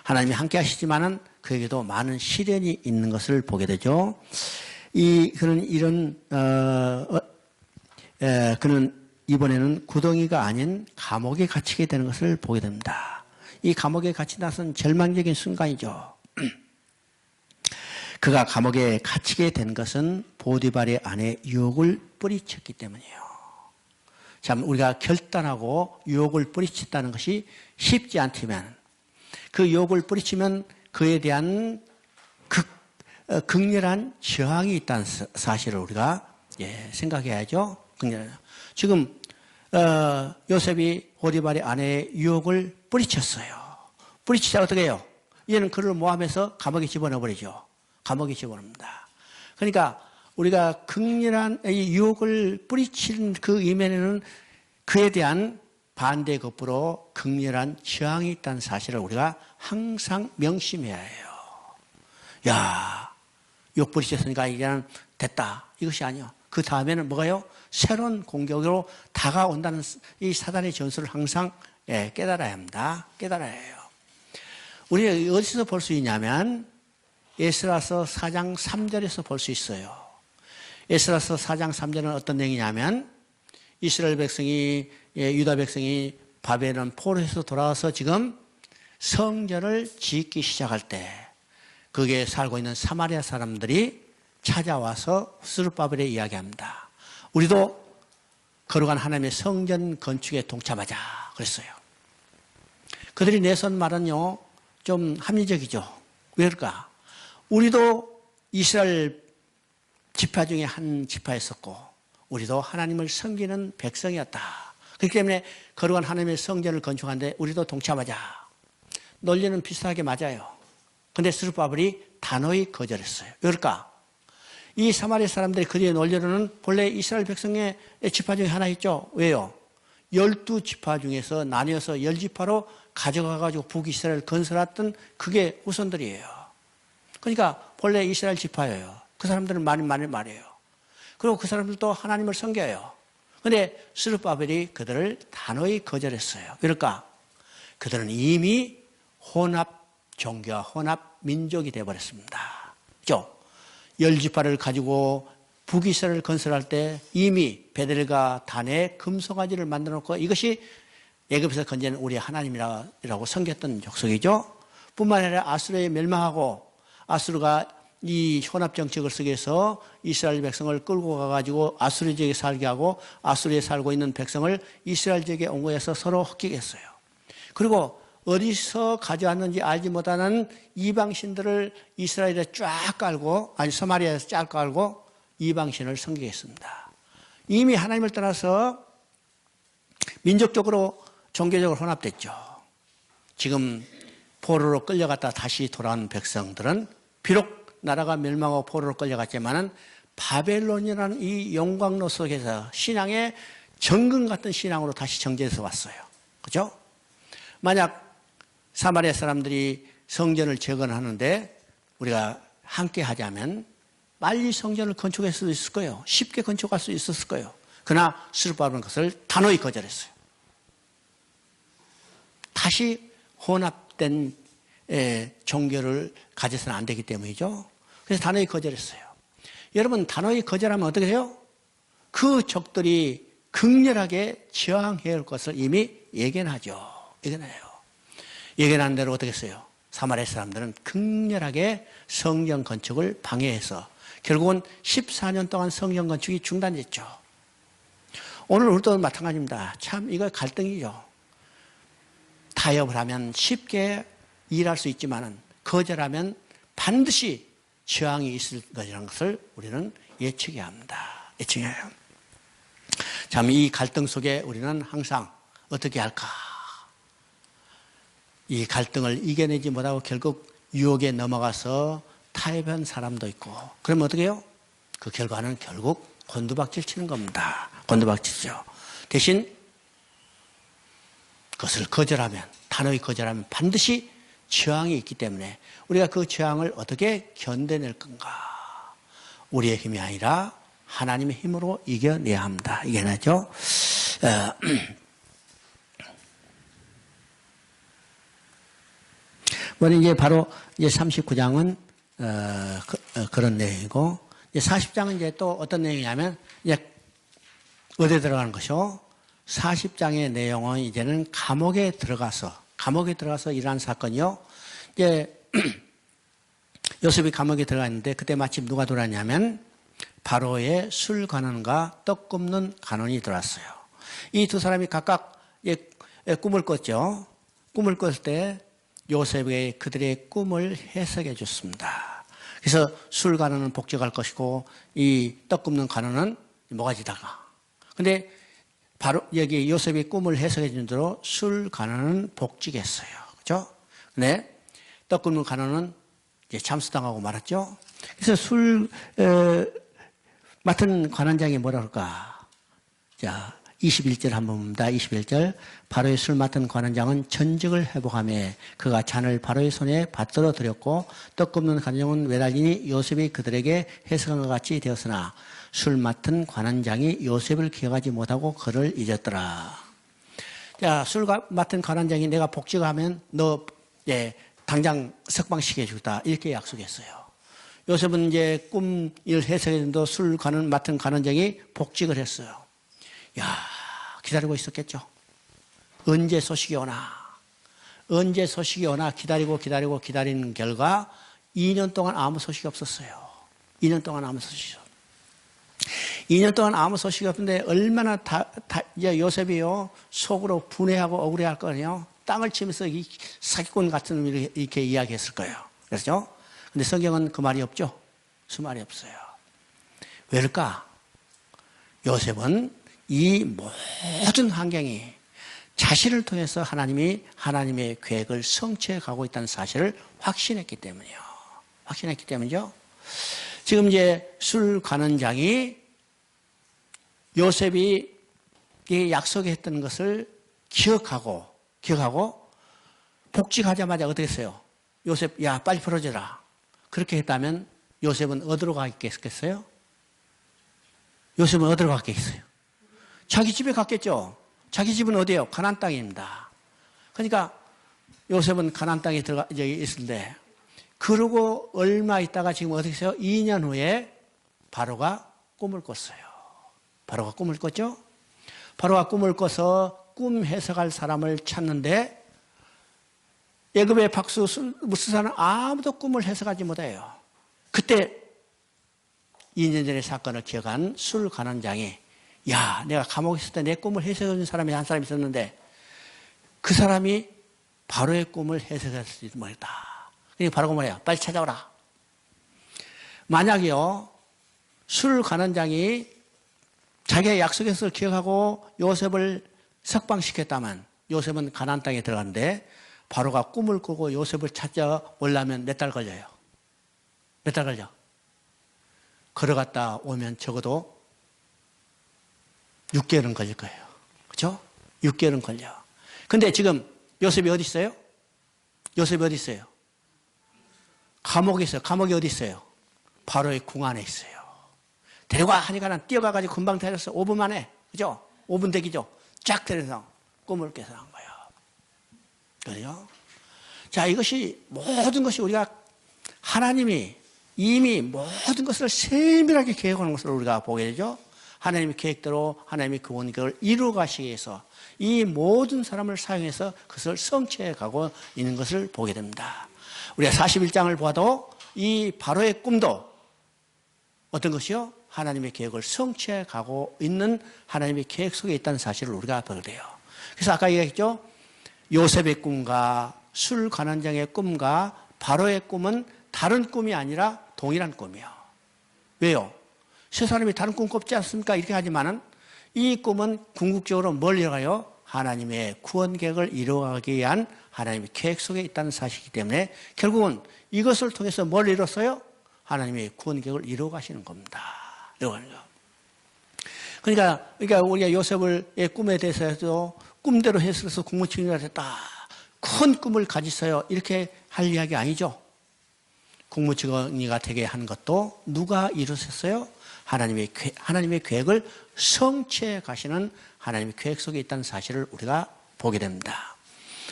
하나님이 함께 하시지만은 그에게도 많은 시련이 있는 것을 보게 되죠. 그는 이번에는 구덩이가 아닌 감옥에 갇히게 되는 것을 보게 됩니다. 이 감옥에 갇힌 것은 절망적인 순간이죠. 그가 감옥에 갇히게 된 것은 보디발의 아내 유혹을 뿌리쳤기 때문이에요. 참 우리가 결단하고 유혹을 뿌리쳤다는 것이 쉽지 않지만 그 유혹을 뿌리치면 그에 대한 극렬한 저항이 있다는 사실을 우리가 생각해야죠. 지금 요셉이 보디발의 아내의 유혹을 뿌리쳤어요. 뿌리치자 어떻게 해요? 얘는 그를 모함해서 감옥에 집어넣어버리죠. 감옥에 집어넣습니다. 그러니까 우리가 극렬한 이 유혹을 뿌리친 그 이면에는 그에 대한 반대 급부로 극렬한 저항이 있다는 사실을 우리가 항상 명심해야 해요. 야, 유혹 뿌리쳤으니까 이제는 됐다. 이것이 아니요. 그 다음에는 뭐가요? 새로운 공격으로 다가온다는 이 사단의 전술을 항상 깨달아야 합니다. 깨달아야 해요. 우리가 어디서 볼 수 있냐면 에스라서 4장 3절에서 볼 수 있어요. 에스라서 4장 3절은 어떤 내용이냐면 이스라엘 백성이 유다 백성이 바벨론 포로에서 돌아와서 지금 성전을 짓기 시작할 때 거기에 살고 있는 사마리아 사람들이 찾아와서 스룹바벨에 이야기합니다. 우리도 거룩한 하나님의 성전 건축에 동참하자 그랬어요. 그들이 내선 말은요 좀 합리적이죠. 왜 그럴까? 우리도 이스라엘 지파 중에 한 지파였었고 우리도 하나님을 섬기는 백성이었다. 그렇기 때문에 거룩한 하나님의 성전을 건축하는데 우리도 동참하자. 논리는 비슷하게 맞아요. 그런데 스룹바벨이 단호히 거절했어요. 왜 그럴까? 이 사마리아 사람들이 그들의 논리로는 본래 이스라엘 백성의 지파 중에 하나 있죠. 왜요? 12지파 중에서 나뉘어서 10지파로 가져가가지고 북이스라엘 건설했던 그게 후손들이에요. 그러니까 본래 이스라엘 지파예요. 그 사람들은 많이 말해요. 그리고 그 사람들도 하나님을 섬겨요. 그런데 스룹바벨이 그들을 단호히 거절했어요. 왜일까? 그들은 이미 혼합 종교와 혼합 민족이 되어버렸습니다. 그렇죠? 10지파를 가지고 북이스라엘을 건설할 때 이미 베델과 단에 금송아지를 만들어 놓고 이것이 애굽에서 건져낸 우리 하나님이라고 섬겼던 족속이죠. 뿐만 아니라 아수르에 멸망하고 아수르가 이 혼합 정책을 쓰기 위해서 이스라엘 백성을 끌고 가가지고 아수르 지역에 살게 하고 아수르에 살고 있는 백성을 이스라엘 지역에 옹호해서 서로 헛기게 했어요. 그리고 어디서 가져왔는지 알지 못하는 이방신들을 이스라엘에 쫙 깔고 아니 서마리아에서 쫙 깔고 이방신을 섬기게 했습니다. 이미 하나님을 떠나서 민족적으로 종교적으로 혼합됐죠. 지금 포로로 끌려갔다 다시 돌아온 백성들은 비록 나라가 멸망하고 포로로 끌려갔지만은 바벨론이라는 이 영광로 속에서 신앙의 정금 같은 신앙으로 다시 정제해서 왔어요. 그죠? 만약 사마리아 사람들이 성전을 재건하는데 우리가 함께 하자면 빨리 성전을 건축할 수도 있을 거예요. 쉽게 건축할 수 있었을 거예요. 그러나 스룹바벨은 그것을 단호히 거절했어요. 다시 혼합된 종교를 가져서는 안 되기 때문이죠. 그래서 단호히 거절했어요. 여러분 단호히 거절하면 어떻게 해요? 그 적들이 극렬하게 저항해야 할 것을 이미 예견하죠. 예견해요. 예견한 대로 어떻게 했어요? 사마리아 사람들은 극렬하게 성전 건축을 방해해서 결국은 14년 동안 성전 건축이 중단됐죠. 오늘 우리도 마찬가지입니다. 참 이거 갈등이죠. 타협을 하면 쉽게 일할 수 있지만 거절하면 반드시 저항이 있을 것이라는 것을 우리는 예측해야 합니다. 예측해야 해요. 참 이 갈등 속에 우리는 항상 어떻게 할까? 이 갈등을 이겨내지 못하고 결국 유혹에 넘어가서 타협한 사람도 있고 그러면 어떻게 해요? 그 결과는 결국 곤두박질 치는 겁니다. 곤두박질이죠. 대신 그것을 거절하면 단호히 거절하면 반드시 저항이 있기 때문에 우리가 그 저항을 어떻게 견뎌낼 건가? 우리의 힘이 아니라 하나님의 힘으로 이겨내야 합니다. 이겨내죠. 뭐 이제 바로 이제 39장은 그런 내용이고, 이제 40장은 이제 또 어떤 내용이냐면 이제 어디에 들어가는 것이요? 40장의 내용은 이제는 감옥에 들어가서 일어난 사건이요. 이제 요셉이 감옥에 들어갔는데 그때 마침 누가 들어왔냐면 바로의 술 간원과 떡 굽는 간원이 들어왔어요. 이 두 사람이 각각 꿈을 꿨죠. 꿈을 꿨을 때 요셉에게 그들의 꿈을 해석해 줬습니다. 그래서 술 간원은 복직할 것이고 이 떡 굽는 간원은 모가지다가. 근데 바로 여기 요셉이 꿈을 해석해 준 대로 술 간원은 복직했어요. 그죠? 근데 떡 굽는 간원은 이제 잠수당하고 말았죠. 그래서 술 맡은 관원장이 뭐라 그럴까? 자, 21절 한번 봅니다. 21절. 바로의 술 맡은 관원장은 전직을 회복하며 그가 잔을 바로의 손에 받들어 드렸고 떡 굽는 관원장은 외달리니 요셉이 그들에게 해석한 것 같이 되었으나 술 맡은 관원장이 요셉을 기억하지 못하고 그를 잊었더라. 자, 술 맡은 관원장이 내가 복직하면 너 당장 석방시켜주겠다 이렇게 약속했어요. 요셉은 이제 꿈 일 해석했는데 술 맡은 관원장이 복직을 했어요. 야, 기다리고 있었겠죠. 언제 소식이 오나 기다리는 결과 2년 동안 아무 소식이 없었어요. 2년 동안 아무 소식이 없는데 얼마나 이제 요셉이요 속으로 분해하고 억울해할 거아니에요. 땅을 치면서 이 사기꾼 같은 의미로 이렇게 이야기했을 거예요. 그렇죠? 근데 성경은 그 말이 없죠. 그 말이 없어요. 왜일까? 요셉은 이 모든 환경이 자신을 통해서 하나님의 계획을 성취해 가고 있다는 사실을 확신했기 때문이요. 지금 이제 술 관원장이 요셉이 약속했던 것을 기억하고 복직하자마자 어떻게 했어요? 요셉, 야, 빨리 풀어줘라. 그렇게 했다면 요셉은 어디로 갔겠어요? 요셉은 어디로 갔겠어요? 자기 집에 갔겠죠? 자기 집은 어디예요? 가나안 땅입니다. 그러니까 요셉은 가나안 땅에 있을 때 그러고 얼마 있다가 지금 어떻게 했어요? 2년 후에 바로가 꿈을 꿨어요. 바로가 꿈을 꿨죠? 바로가 꿈을 꿔서 꿈 해석할 사람을 찾는데 애굽의 박수 무슨 사람 아무도 꿈을 해석하지 못해요. 그때 2년 전의 사건을 기억한 술 관원장이 야, 내가 감옥에 있을 때 내 꿈을 해석해 준 사람이 한 사람 있었는데 그 사람이 바로의 꿈을 해석했을지 모르겠다. 그러니까 바로가 뭐예요? 빨리 찾아오라. 만약에요, 술 관원장이 자기의 약속의 것을 기억하고 요셉을 석방시켰다면 요셉은 가나안 땅에 들어갔는데 바로가 꿈을 꾸고 요셉을 찾아오려면 몇 달 걸려요? 몇 달 걸려? 걸어갔다 오면 적어도 6개월은 걸릴 거예요. 그렇죠? 6개월은 걸려. 근데 지금 요셉이 어디 있어요? 요셉이 어디 있어요? 감옥에 있어요. 감옥이 어디 있어요? 바로의 궁 안에 있어요. 데려가 하니까 난 뛰어가가지고 금방 데렸어. 5분 만에. 그죠? 5분 대기죠. 쫙 데려서 꿈을 깨서 한 거예요. 그래요? 자, 이것이 모든 것이 우리가 하나님이 이미 모든 것을 세밀하게 계획하는 것을 우리가 보게 되죠. 하나님의 계획대로 하나님의 그 원격을 이루어 가시기 위해서 이 모든 사람을 사용해서 그것을 성취해 가고 있는 것을 보게 됩니다. 우리가 41장을 봐도 이 바로의 꿈도 어떤 것이요? 하나님의 계획을 성취해 가고 있는 하나님의 계획 속에 있다는 사실을 우리가 보게 돼요. 그래서 아까 얘기했죠? 요셉의 꿈과 술 관원장의 꿈과 바로의 꿈은 다른 꿈이 아니라 동일한 꿈이에요. 왜요? 세 사람이 다른 꿈 꿨지 않습니까? 이렇게 하지만은 이 꿈은 궁극적으로 뭘 이뤄가요? 하나님의 구원 계획을 이루어가기 위한 하나님의 계획 속에 있다는 사실이기 때문에 결국은 이것을 통해서 뭘 이뤘어요? 하나님의 구원 계획을 이루어가시는 겁니다. 이루어가는 거. 그러니까 우리가 요셉의 꿈에 대해서도 꿈대로 해석해서 국무총리가 됐다. 큰 꿈을 가지세요. 이렇게 할 이야기 아니죠. 국무총리가 되게 한 것도 누가 이루셨어요? 하나님의 계획을 성취해 가시는 하나님의 계획 속에 있다는 사실을 우리가 보게 됩니다.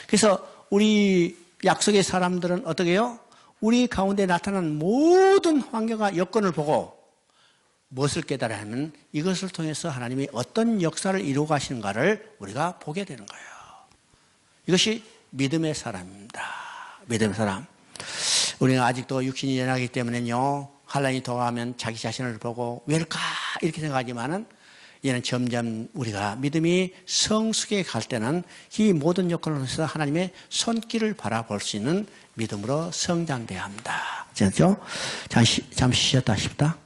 그래서 우리 약속의 사람들은 어떻게 해요? 우리 가운데 나타난 모든 환경과 여건을 보고 무엇을 깨달아야 하면 이것을 통해서 하나님이 어떤 역사를 이루어 가시는가를 우리가 보게 되는 거예요. 이것이 믿음의 사람입니다. 믿음의 사람. 우리가 아직도 육신이 연하기 때문에요. 환난이 더하면 자기 자신을 보고 왜일까 이렇게 생각하지만은 이는 점점 우리가 믿음이 성숙해 갈 때는 이 모든 여건을 통해서 하나님의 손길을 바라볼 수 있는 믿음으로 성장돼야 합니다. 그렇죠? 잠시 쉬었다 싶다.